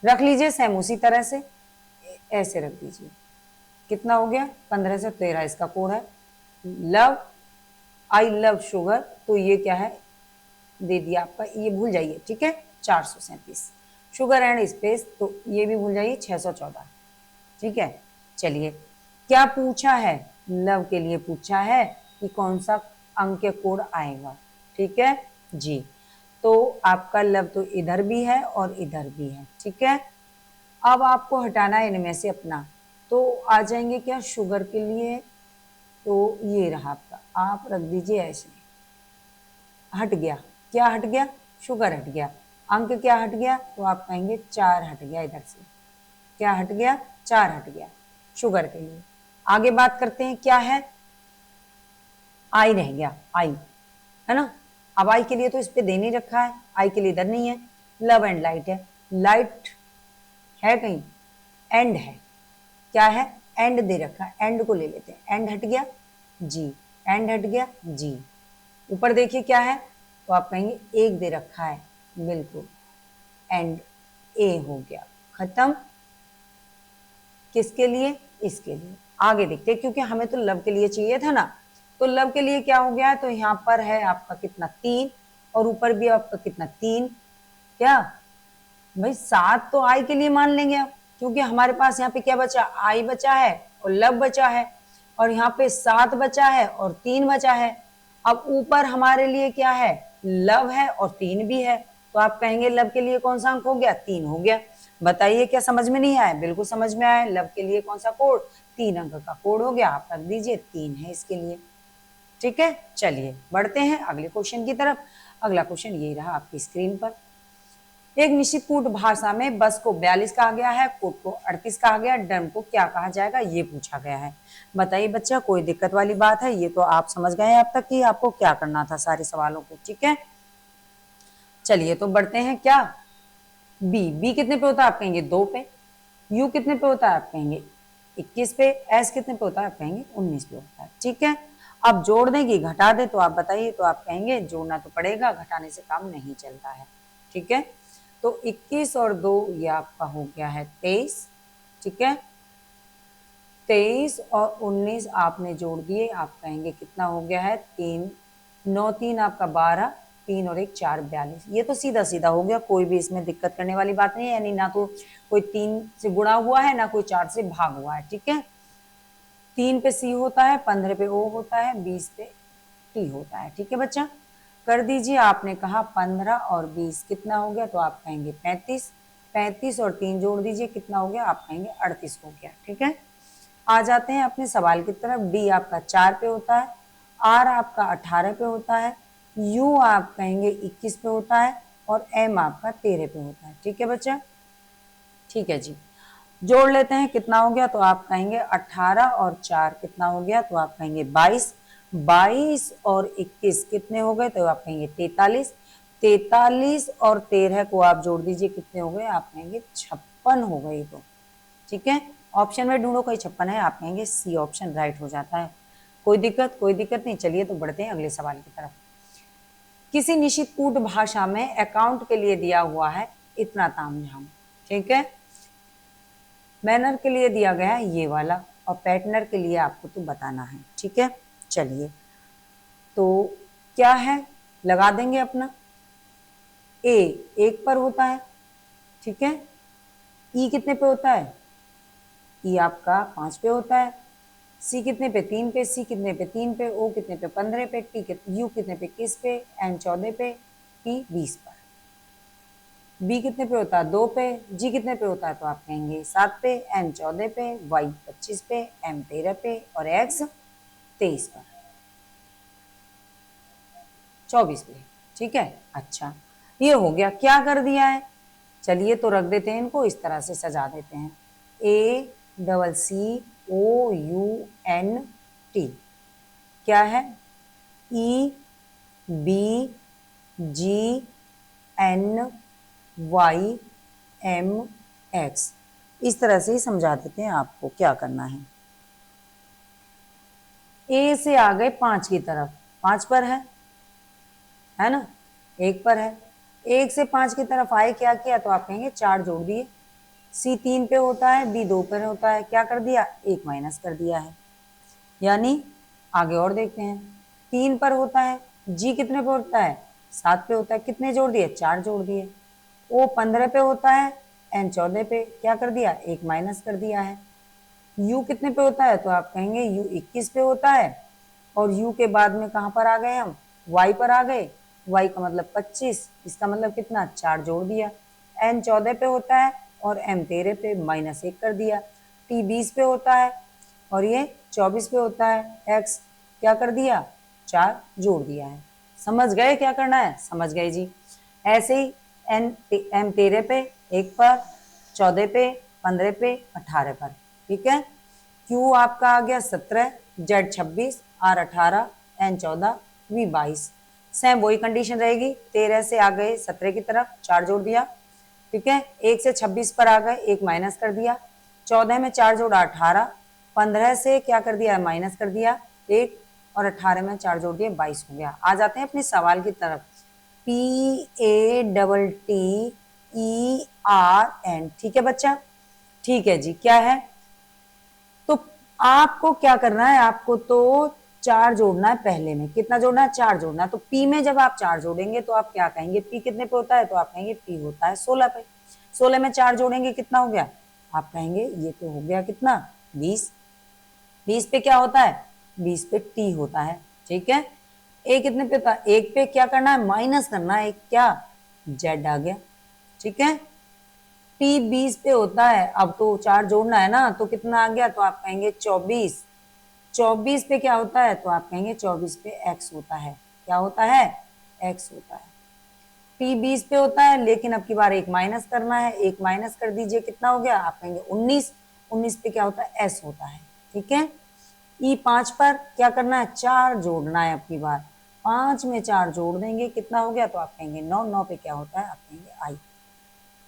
रख लीजिए सेम उसी तरह से, ऐसे रख दीजिए। कितना हो गया? 15 से 13 इसका कोड है। लव, आई लव शुगर, तो ये क्या है दे दिया आपका, ये भूल जाइए। ठीक है, 437। शुगर एंड स्पेस, तो ये भी भूल जाइए, 614। ठीक है, चलिए क्या पूछा है? लव के लिए पूछा है कि कौन सा अंक के कोड आएगा। ठीक है जी, तो आपका लव तो इधर भी है और इधर भी है। ठीक है, अब आपको हटाना है इनमें से अपना, तो आ जाएंगे क्या शुगर के लिए, तो ये रहा आपका, आप रख दीजिए ऐसे। हट गया, क्या हट गया? शुगर हट गया। अंक क्या हट गया? तो आप कहेंगे 4 हट गया इधर से। क्या हट गया? 4 हट गया शुगर के लिए। आगे बात करते हैं, क्या है? आई रह गया, आई है ना। अब आई के लिए तो इस पे दे नहीं रखा है, आई के लिए इधर नहीं है। लव एंड लाइट है, लाइट है कहीं? एंड है, क्या है? एंड दे रखा है, एंड को ले लेते हैं। एंड हट गया जी, एंड हट गया जी। ऊपर देखिए क्या है, तो आप कहेंगे एक दे रखा है, बिल्कुल, एंड ए हो गया खत्म। किसके लिए? इसके लिए। आगे देखते हैं, क्योंकि हमें तो लव के लिए चाहिए था ना, तो लव के लिए क्या हो गया? तो यहां पर है आपका कितना? 3, और ऊपर भी आपका कितना? 3। क्या भाई 7 तो आई के लिए मान लेंगे आप, क्योंकि हमारे पास यहाँ पे क्या बचा? आई बचा है और लव बचा है, और यहाँ पे 7 बचा है और 3 बचा है। अब ऊपर हमारे लिए क्या है? लव है और 3 भी है, तो आप कहेंगे लव के लिए कौन सा अंक हो गया? 3 हो गया। बताइए क्या समझ में नहीं आया? बिल्कुल समझ में आया। लव के लिए कौन सा कोड? 3 अंक का कोड हो गया, आप रख दीजिए 3 है इसके लिए। ठीक है, चलिए बढ़ते हैं अगले क्वेश्चन की तरफ। अगला क्वेश्चन ये रहा आपकी स्क्रीन पर। एक निश्चित कूट भाषा में बस को 42 कहा गया है, कूट को 38 कहा गया, ड्रम को क्या कहा जाएगा, ये पूछा गया है। बताइए बच्चा, कोई दिक्कत वाली बात है? ये तो आप समझ गए हैं अब तक कि आपको क्या करना था सारे सवालों को। ठीक है, चलिए तो बढ़ते हैं। क्या बी, बी कितने पे होता है? आप कहेंगे 2 पे। यू कितने पे होता है? आप कहेंगे 21 पे। एस कितने पे होता है? आप कहेंगे 19 पे होता है। ठीक है, अब जोड़ दें कि घटा दे, तो आप बताइए। तो आप कहेंगे जोड़ना तो पड़ेगा, घटाने से काम नहीं चलता है। ठीक है, तो 21 और 2 ये आपका हो गया है 23। ठीक है, 23 और 19 आपने जोड़ दिए, आप कहेंगे कितना हो गया है? 3 9 3 आपका 12, 3 और 1 4 42। ये तो सीधा सीधा हो गया, कोई भी इसमें दिक्कत करने वाली बात नहीं है। यानी ना तो कोई 3 से गुणा हुआ है, ना कोई 4 से भाग हुआ है। ठीक है, 3 पे सी होता है, 15 पे ओ होता है, 20 पे टी होता है। ठीक है बच्चा, कर दीजिए। आपने कहा 15 और 20 कितना हो गया? तो आप कहेंगे 35। 35 और 3 जोड़ दीजिए, कितना हो गया? आप कहेंगे 38 हो गया। ठीक है, आ जाते हैं अपने सवाल की तरफ। डी आपका 4 पे होता है, आर आपका 18 पे होता है, यू आप कहेंगे 21 पे होता है, और एम आपका 13 पे होता है। ठीक है बच्चा, ठीक है जी, जोड़ लेते हैं। कितना हो गया? तो आप कहेंगे 18 और 4 कितना हो गया? तो आप कहेंगे 22। 22 और 21 कितने हो गए? तो आप कहेंगे 43। 43 और 13 को आप जोड़ दीजिए, कितने हो गए? आप कहेंगे 56 हो गए। तो ठीक है, ऑप्शन में ढूंढो कोई 56 है, आप कहेंगे सी ऑप्शन राइट हो जाता है। कोई दिक्कत? कोई दिक्कत नहीं। चलिए तो बढ़ते हैं अगले सवाल की तरफ। किसी निश्चित कूट भाषा में अकाउंट के लिए दिया हुआ है इतना तामझाम। ठीक है, मैनर के लिए दिया गया है ये वाला, और पैटर्नर के लिए आपको तो बताना है। ठीक है, चलिए तो क्या है, लगा देंगे अपना। ए 1 पर होता है। ठीक है, ई कितने पे होता है? ई आपका 5 पे होता है। सी कितने पे? 3 पे। सी कितने पे? 3 पे। ओ कितने पे? 15 पे। टी यू कितने पे? 21 पे। एन 14 पे। टी 20 पर। बी कितने पे होता है? 2 पे। जी कितने पे होता है? तो आप कहेंगे 7 पे। एन 14 पे। वाई 25 पे। एम 13 पे, और एक्स 23 पर, 24 पे। ठीक है, अच्छा ये हो गया। क्या कर दिया है? चलिए तो रख देते हैं इनको, इस तरह से सजा देते हैं। A double C O U N T क्या है? E B G N Y M X. इस तरह से ही समझा देते हैं आपको क्या करना है। ए से आ गए 5 की तरफ, 5 पर है, है ना, 1 पर है। 1 से 5 की तरफ आए, क्या किया, तो आप कहेंगे 4 जोड़ दिए। सी 3 पे होता है, बी 2 पर होता है, क्या कर दिया, 1 माइनस कर दिया है। यानी आगे और देखते हैं, 3 पर होता है, जी कितने पे होता है, 7 पे होता है, कितने जोड़ दिए, 4 जोड़ दिए। ओ 15 पे होता है, एन 14 पे, क्या कर दिया, 1 माइनस कर दिया है। यू कितने पे होता है, तो आप कहेंगे यू 21 पे होता है, और यू के बाद में कहां पर आ गए हम, वाई पर आ गए। वाई का मतलब 25, इसका मतलब कितना, 4 जोड़ दिया। एन 14 पे होता है और एम 13 पे, -1 कर दिया। टी 20 पे होता है और ये 24 पे होता है। एक्स क्या कर दिया, 4 जोड़ दिया है। समझ गए क्या करना है, समझ गए जी। ऐसे ही एन एम 13 पे, 1 पर, 14 पे, 15 पे, 18 पर, ठीक है। क्यू आपका आ गया 17, Z 26, R 18, N 14, V 22। Same वही कंडीशन रहेगी, 13 से आ गए 17 की तरफ, 4 जोड़ दिया, ठीक है। 1 से 26 पर आ गए, 1 माइनस कर दिया। 14 में 4 जोड़ा 18, 15 से क्या कर दिया, माइनस कर दिया 1, और 18 में 4 जोड़ दिए 22 हो गया। आ जाते हैं अपने सवाल की तरफ। PATTERN, ठीक है बच्चा, ठीक है जी। क्या है, तो आपको क्या करना है, आपको तो 4 जोड़ना है पहले में। कितना जोड़ना है, 4 जोड़ना है। तो पी में जब आप 4 जोड़ेंगे तो आप क्या कहेंगे, पी कितने पे होता है, तो आप कहेंगे पी होता है 16 पे। 16 में 4 जोड़ेंगे कितना हो गया, आप कहेंगे ये तो हो गया कितना, 20। 20 पे क्या होता है, 20 पे टी होता है, ठीक है। ए कितने पे होता है, 1 पे क्या करना है, माइनस करना है, क्या, जेड आ गया, ठीक है। टी 20 पे होता है, अब तो 4 जोड़ना है ना, तो कितना आ गया, तो आप कहेंगे 24। 24 पे क्या होता है, तो आप कहेंगे 24 पे एक्स होता है, क्या होता है, एक्स होता है। टी 20 पे होता है, लेकिन अब की बार 1 माइनस करना है, 1 माइनस कर दीजिए, कितना हो गया, आप कहेंगे 19। 19 पे क्या होता है, एस होता है, ठीक है। ई 5 पर क्या करना है, 4 जोड़ना है अब की बार। 5 में 4 जोड़ देंगे, कितना हो गया, तो आप कहेंगे 9। 9 पे क्या होता है, आप कहेंगे आई,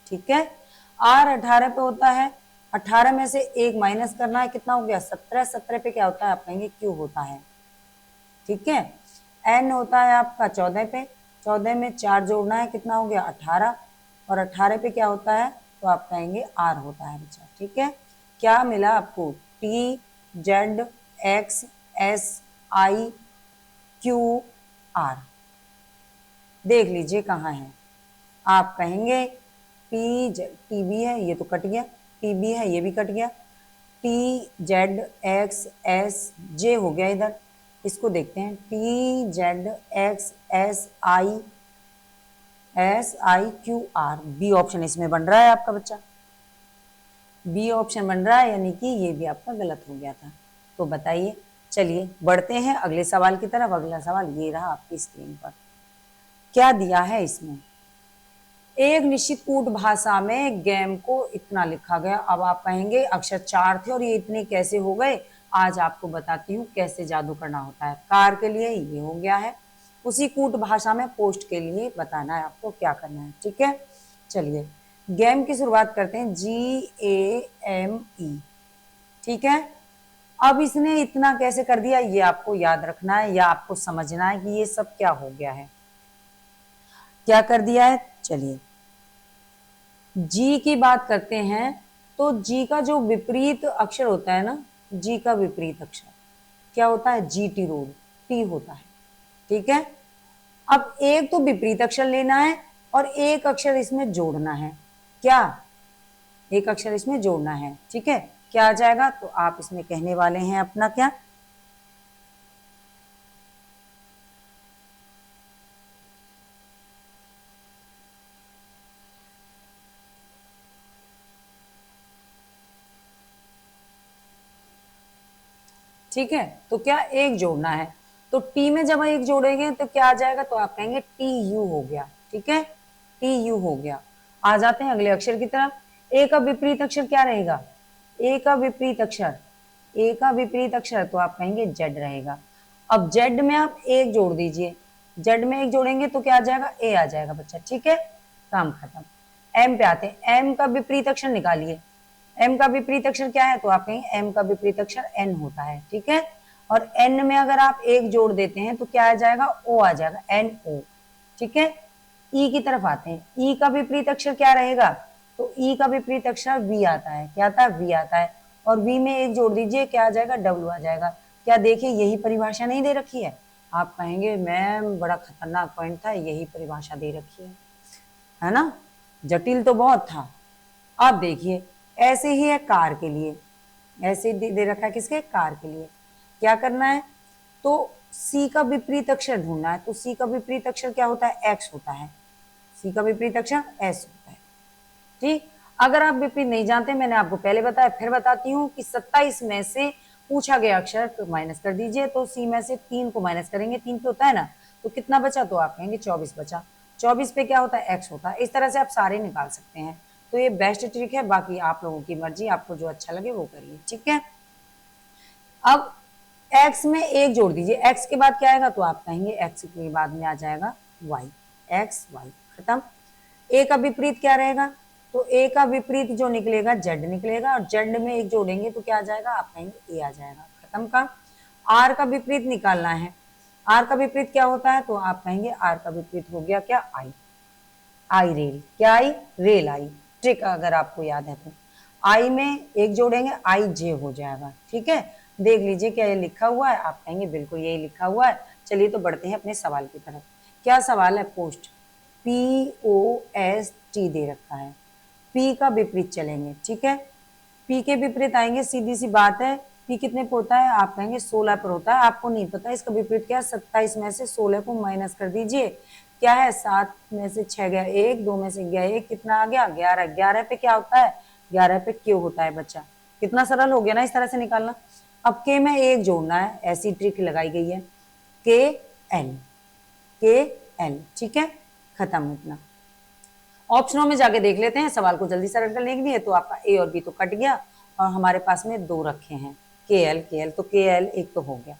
ठीक है। आर 18 पे होता है, 18 में से 1 माइनस करना है, कितना हो गया, 17। 17 पे क्या होता है, आप कहेंगे क्यू होता है, ठीक है। एन होता है आपका 14 पे, 14 में 4 जोड़ना है, कितना हो गया, 18, और 18 पे क्या होता है, तो आप कहेंगे आर होता है बच्चा, ठीक है। क्या मिला आपको, T, Z, X, S, I, Q, R. देख लीजिए कहाँ है, आप कहेंगे टी बी है, ये तो कट गया, टी बी है, ये भी कट गया, T Z X S J हो गया इधर। इसको देखते हैं, T Z X S I Q R, B option इसमें बन रहा है आपका बच्चा, बी ऑप्शन बन रहा है, यानी कि ये भी आपका गलत हो गया था। तो बताइए, चलिए बढ़ते हैं अगले सवाल की तरफ। अगला सवाल ये रहा आपकी स्क्रीन पर, क्या दिया है इसमें, एक निश्चित कूट भाषा में गेम को इतना लिखा गया। अब आप कहेंगे अक्षर 4 थे और ये इतने कैसे हो गए, आज आपको बताती हूँ कैसे जादू करना होता है। कार के लिए ये हो गया है, उसी कूट भाषा में पोस्ट के लिए बताना है आपको क्या करना है, ठीक है। चलिए गेम की शुरुआत करते हैं, GAME, ठीक है। अब इसने इतना कैसे कर दिया, ये आपको याद रखना है या आपको समझना है कि ये सब क्या हो गया है, क्या कर दिया है। चलिए जी की बात करते हैं, तो जी का जो विपरीत अक्षर होता है ना, जी का विपरीत अक्षर क्या होता है, जी टी रोड, टी होता है, ठीक है। अब एक तो विपरीत अक्षर लेना है और एक अक्षर इसमें जोड़ना है, क्या, एक अक्षर इसमें जोड़ना है, ठीक है। क्या आ जाएगा, तो आप इसमें कहने वाले हैं अपना क्या, ठीक है। तो क्या एक जोड़ना है, तो टी में जब एक जोड़ेंगे तो क्या आ जाएगा, तो आप कहेंगे टी यू हो गया, ठीक है, टी यू हो गया। आ जाते हैं अगले अक्षर की तरफ। ए का विपरीत अक्षर क्या रहेगा, ए का विपरीत अक्षर, ए का विपरीत अक्षर, तो आप कहेंगे जेड रहेगा। अब जेड में आप एक जोड़ दीजिए, जेड में एक जोड़ेंगे तो क्या आ जाएगा, ए आ जाएगा बच्चा, ठीक है, काम खत्म। एम पे आते हैं, एम का विपरीत अक्षर निकालिए। एम का विपरीत अक्षर क्या है, तो आप कहेंगे एम का विपरीत अक्षर एन होता है, ठीक है। और एन में अगर आप एक जोड़ देते हैं तो क्या आ जाएगा, ओ आ जाएगा, एन ओ, ठीक है। ई की तरफ आते हैं, ई का विपरीत अक्षर क्या रहेगा, तो ई का विपरीत अक्षर वी आता है, क्या आता है, वी आता है, और वी में एक जोड़ दीजिए, क्या आ जाएगा, डब्ल्यू आ जाएगा। क्या देखिए यही परिभाषा नहीं दे रखी है, आप कहेंगे मैम बड़ा खतरनाक पॉइंट था, यही परिभाषा दे रखी है ना, जटिल तो बहुत था। अब देखिए ऐसे ही है कार के लिए, ऐसे दे रखा है किसके, कार के लिए। क्या करना है, तो सी का विपरीत अक्षर ढूंढना है, तो सी का विपरीत अक्षर क्या होता है, एक्स होता है, सी का विपरीत अक्षर एस होता है। ठीक, अगर आप विपरीत नहीं जानते, मैंने आपको पहले बताया, फिर बताती हूँ कि 27 में से पूछा गया अक्षर तो माइनस कर दीजिए, तो सी में से 3 को माइनस करेंगे, 3 पे होता है ना, तो कितना बचा, तो आप कहेंगे 24 बचा, 24 पे क्या होता है, एक्स होता है। इस तरह से आप सारे निकाल सकते हैं, तो ये बेस्ट ट्रिक है, बाकी आप लोगों की मर्जी, आपको जो अच्छा लगे वो करिए, ठीक है। अब x में एक जोड़ दीजिए, x के बाद क्या आएगा, तो आप कहेंगे x के बाद में आ जाएगा y, x y, खत्म। a का विपरीत क्या रहेगा, तो a का विपरीत जो निकलेगा z निकलेगा, और z में एक जोड़ेंगे तो क्या आ जाएगा, आप कहेंगे a आ जाएगा, खत्म काम। r का विपरीत निकालना है, r का विपरीत क्या होता है, तो आप कहेंगे r का विपरीत हो गया क्या, i, आई रेल, क्या आई, रेल आई, ट्रिक अगर आपको याद है तो। आई में एक जोड़ेंगे, आई जे हो जाएगा, ठीक है। देख लीजिए क्या ये लिखा हुआ है, आप कहेंगे बिल्कुल यही लिखा हुआ है। चलिए तो बढ़ते हैं अपने सवाल की तरफ। क्या सवाल है, पोस्ट, POST दे रखा है, पी का विपरीत चलेंगे, ठीक है। पी के विपरीत आएंगे, सीधी सी बात है, पी कितने पे होता है, आप कहेंगे 16 पर होता है, आपको नहीं पता इसका विपरीत क्या है, 27 में से 16 को माइनस कर दीजिए, क्या है, 7 में से 6 गया 1, 2 में से गया 1, कितना आ गया 11, 11 पे क्या होता है, 11 पे क्यों होता है बच्चा, कितना सरल हो गया ना इस तरह से निकालना। अब के में एक जोड़ना है, ऐसी ट्रिक लगाई गई है, के एल, के एल, ठीक है, खत्म इतना। ऑप्शनों में जाके देख लेते हैं, सवाल को जल्दी से रट करने के लिए, तो आपका ए और बी तो कट गया, और हमारे पास में 2 रखे हैं, के एल, तो के एल एक तो हो गया।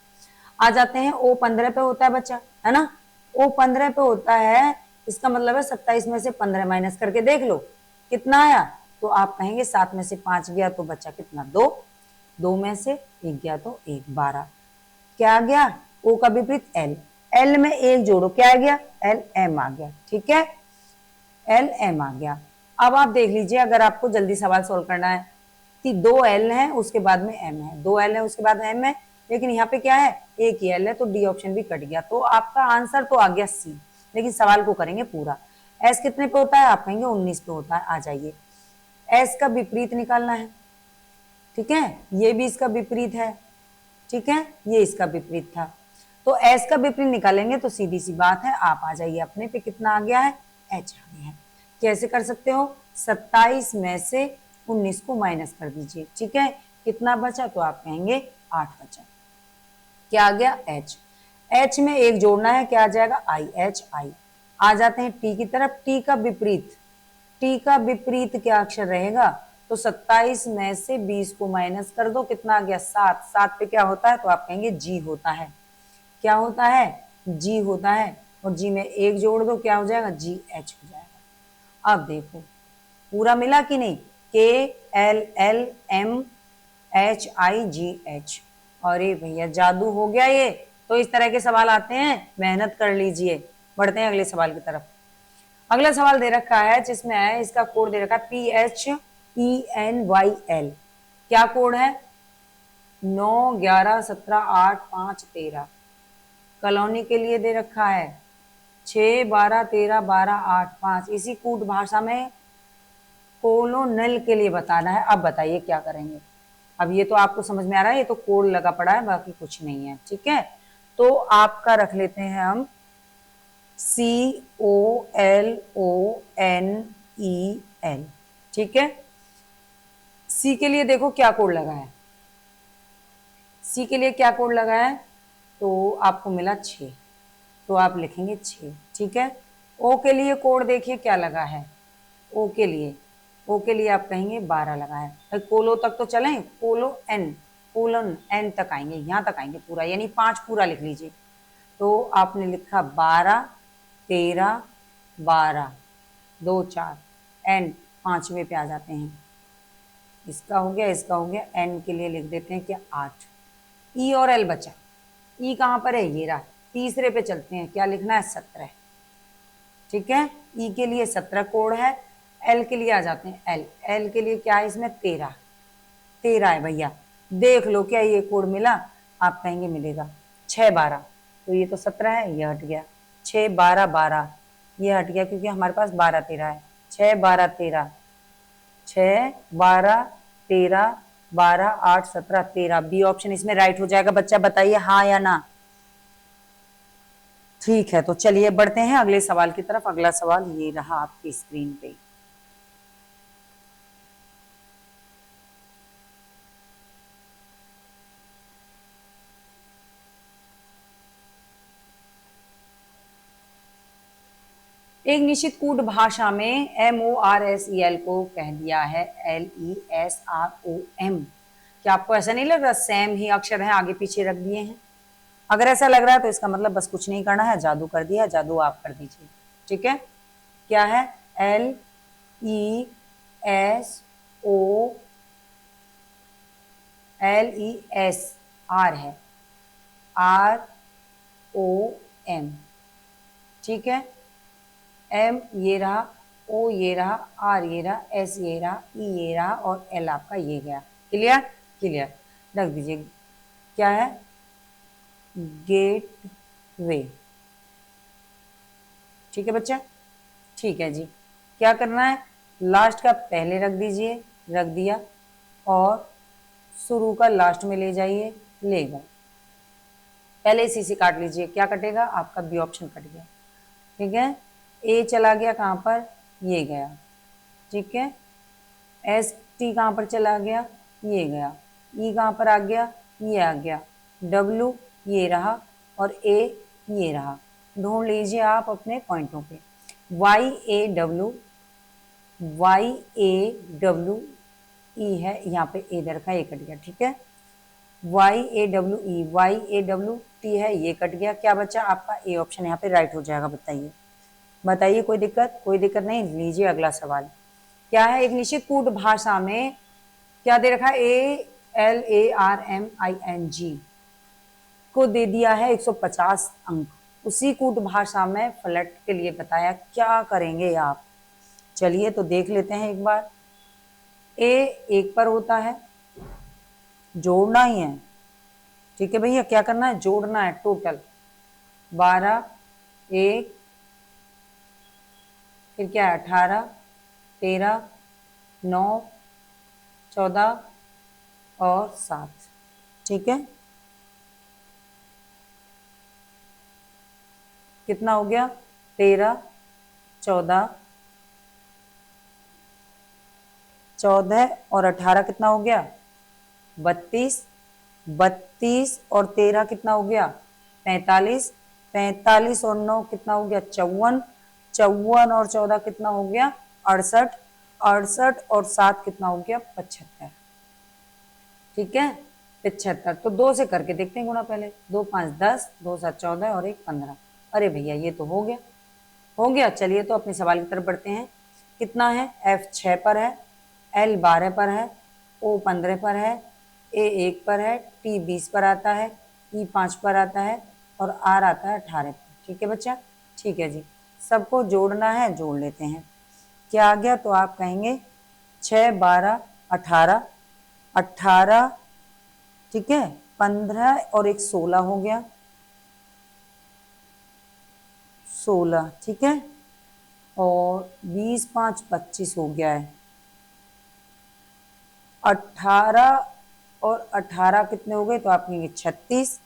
आ जाते हैं ओ 15 पे होता है बच्चा, है ना, ओ 15 पे होता है, इसका मतलब है 27 में से 15 माइनस करके देख लो कितना आया, तो आप कहेंगे 7 में से 5 गया तो बच्चा कितना, 2, 2 में से 1 गया तो 1, 12, क्या आ गया, ओ का विपरीत एल, एल में एक जोड़ो, क्या आ गया, एल एम आ गया, ठीक है, एल एम आ गया। अब आप देख लीजिए, अगर आपको जल्दी सवाल सोल्व करना है, कि 2 एल है उसके बाद में एम है, 2 एल है उसके बाद एम है, लेकिन यहाँ पे क्या है, एक ही एल है, तो डी ऑप्शन भी कट गया, तो आपका आंसर तो आ गया सी, लेकिन सवाल को करेंगे पूरा। एस कितने पे होता है, आप कहेंगे 19 पे होता है, आ जाइए, एस का विपरीत निकालना है, ठीक है, ये भी इसका विपरीत है, ठीक है, ये इसका विपरीत था, तो एस का विपरीत निकालेंगे, तो सीधी सी बात है, आप आ जाइए अपने पे, कितना आ गया है, एच आ गया है। कैसे कर सकते हो, 27 में से 19 को माइनस कर दीजिए, ठीक है, कितना बचा, तो आप कहेंगे 8 बचा, क्या आ गया, एच, एच में एक जोड़ना है, क्या आ जाएगा, आई, एच आई। आ जाते हैं टी की तरफ, टी का विपरीत, टी का विपरीत क्या अक्षर रहेगा, तो 27 में से 20 को माइनस कर दो, कितना आ गया, 7, 7 पे क्या होता है, तो आप कहेंगे जी होता है, क्या होता है, जी होता है, और जी में एक जोड़ दो, क्या हो जाएगा, जी एच हो जाएगा। अब देखो पूरा मिला कि नहीं, K L L M H I G H, और ये भैया जादू हो गया ये, तो इस तरह के सवाल आते हैं, मेहनत कर लीजिए। बढ़ते हैं अगले सवाल की तरफ। अगला सवाल दे रखा है, जिसमें है, इसका कोड दे रखा है PHENYL, क्या कोड है, 9 11 17 8 5 13, कॉलोनी के लिए दे रखा है, 6 12 13 12 8 5, इसी कूट भाषा में कोलोनल के लिए बताना है। अब बताइए क्या करेंगे, अब ये तो आपको समझ में आ रहा है, ये तो कोड लगा पड़ा है, बाकी कुछ नहीं है, ठीक है। तो आपका रख लेते हैं हम COLONEL, ठीक है। सी के लिए देखो क्या कोड लगा है, सी के लिए क्या कोड लगा है, तो आपको मिला 6, तो आप लिखेंगे 6, ठीक है। ओ के लिए कोड देखिए क्या लगा है, ओ के लिए, ओ के लिए आप कहेंगे 12 लगा है, भाई कोलो तक तो चलें, कोलोन एन तक आएंगे, यहाँ तक आएंगे पूरा, यानी 5 पूरा लिख लीजिए, तो आपने लिखा 12 13 12 2 4, एन 5वें पे आ जाते हैं, इसका हो गया, इसका हो गया, एन के लिए लिख देते हैं क्या, 8, ई और एल बचा, ई कहाँ पर है, ये रहा, तीसरे पे चलते हैं, क्या लिखना है, 17, ठीक है। ई के लिए 17 कोड है। एल के लिए आ जाते हैं। एल एल के लिए क्या है इसमें 13, 13 है भैया। देख लो क्या ये कोड मिला, आप कहेंगे मिलेगा 6 12, तो ये तो 17 है, ये हट गया। 6 12 12 ये हट गया क्योंकि हमारे पास 12 13 है। 6 12 13, 6 12 13, 12 8 17 13, बी ऑप्शन इसमें राइट हो जाएगा। बच्चा बताइए हाँ या ना। ठीक है, तो चलिए बढ़ते हैं अगले सवाल की तरफ। अगला सवाल ये रहा आपकी स्क्रीन पे। एक निश्चित कूट भाषा में MORSEL को कह दिया है LESROM। क्या आपको ऐसा नहीं लग रहा सेम ही अक्षर है, आगे पीछे रख दिए हैं? अगर ऐसा लग रहा है तो इसका मतलब बस कुछ नहीं करना है, जादू कर दिया, जादू आप कर दीजिए। ठीक है, क्या है? LESOR है, ROM। ठीक है, M ये रहा, O ये रहा, R ये रहा, S ये रहा, E ये रहा और L आपका ये गया। क्लियर? क्लियर, रख दीजिए। क्या है? गेटवे। ठीक है बच्चा, ठीक है जी। क्या करना है? लास्ट का पहले रख दीजिए, रख दिया, और शुरू का लास्ट में ले जाइए, ले गए। पहले इसी से काट लीजिए, क्या कटेगा आपका? बी ऑप्शन कट गया। ठीक है, ए चला गया कहाँ पर? ये गया। ठीक है, एस टी कहाँ पर चला गया? ये गया। ई कहाँ पर आ गया? ये आ गया। डब्लू ये रहा और ए ये रहा। ढूंढ लीजिए आप अपने पॉइंटों पे। Y A W, Y A W E है, यहाँ पे इधर का ये कट गया। ठीक है, Y A W E, Y A W T है, ये कट गया। क्या बचा आपका? ए ऑप्शन यहाँ पे राइट हो जाएगा। बताइए, बताइए, कोई दिक्कत? कोई दिक्कत नहीं। लीजिए अगला सवाल। क्या है? एक निश्चित कूट भाषा में क्या दे रखा है? ALARMING को दे दिया है 150 अंक। उसी कूट भाषा में फ्लैट के लिए बताया, क्या करेंगे आप? चलिए तो देख लेते हैं एक बार। ए एक पर होता है, जोड़ना ही है। ठीक है भैया, क्या करना है? जोड़ना है। टोटल 12, 1, फिर क्या है? 18, 13, 9, 14 और 7। ठीक है, कितना हो गया? 13, 14, 14 और 18 कितना हो गया? 32, 32 और 13 कितना हो गया? 45, 45 और 9 कितना हो गया? 54, 54 और 14 कितना हो गया? 68, 68 और 7 कितना हो गया? 75। ठीक है, 75। तो 2 से करके देखते हैं गुणा। पहले 2 5 10, 2 7 14 और 1 15। अरे भैया ये तो हो गया, हो गया। चलिए तो अपने सवाल की तरफ बढ़ते हैं। कितना है? F 6 पर है, L 12 पर है, O 15 पर है, A 1 पर है, T 20 पर आता है, E 5 पर आता है और R आता है 18 पर। ठीक है बच्चा, ठीक है जी। सबको जोड़ना है, जोड़ लेते हैं। क्या आ गया? तो आप कहेंगे 6 12 18, 18, ठीक है, 15 और एक 16 हो गया, 16। ठीक है, और 20 5 25 हो गया है। 18 और 18 कितने हो गए? तो आप कहेंगे 36।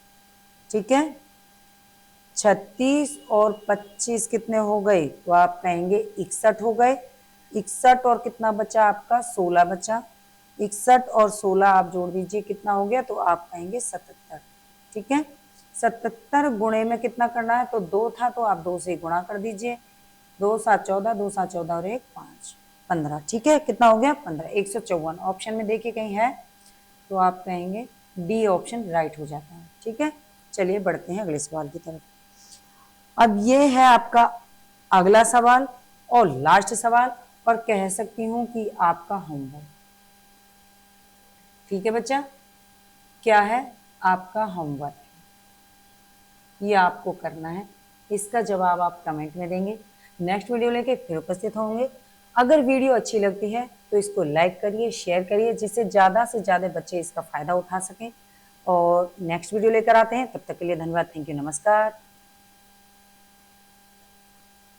ठीक है, 36 और 25 कितने हो गए? तो आप कहेंगे 61 हो गए। 61 और कितना बचा आपका? 16 बचा। 61 और 16 आप जोड़ दीजिए, कितना हो गया? तो आप कहेंगे 77। ठीक है, 77 गुणे में कितना करना है? तो 2 था, तो आप 2 से गुणा कर दीजिए। 2 7 14, 2 7 14 और 1 5 15। ठीक है, कितना हो गया? 15। 154 ऑप्शन में देखिए कहीं है, तो आप कहेंगे डी ऑप्शन राइट हो जाता है। ठीक है, चलिए बढ़ते हैं अगले सवाल की तरफ। अब ये है आपका अगला सवाल और लास्ट सवाल, और कह सकती हूं कि आपका होमवर्क। ठीक है बच्चा, क्या है? आपका होमवर्क, ये आपको करना है। इसका जवाब आप कमेंट में देंगे। नेक्स्ट वीडियो लेके फिर उपस्थित होंगे। अगर वीडियो अच्छी लगती है तो इसको लाइक करिए, शेयर करिए, जिससे ज़्यादा से ज़्यादा बच्चे इसका फ़ायदा उठा सकें। और नेक्स्ट वीडियो लेकर आते हैं, तब तक के लिए धन्यवाद, थैंक यू, नमस्कार।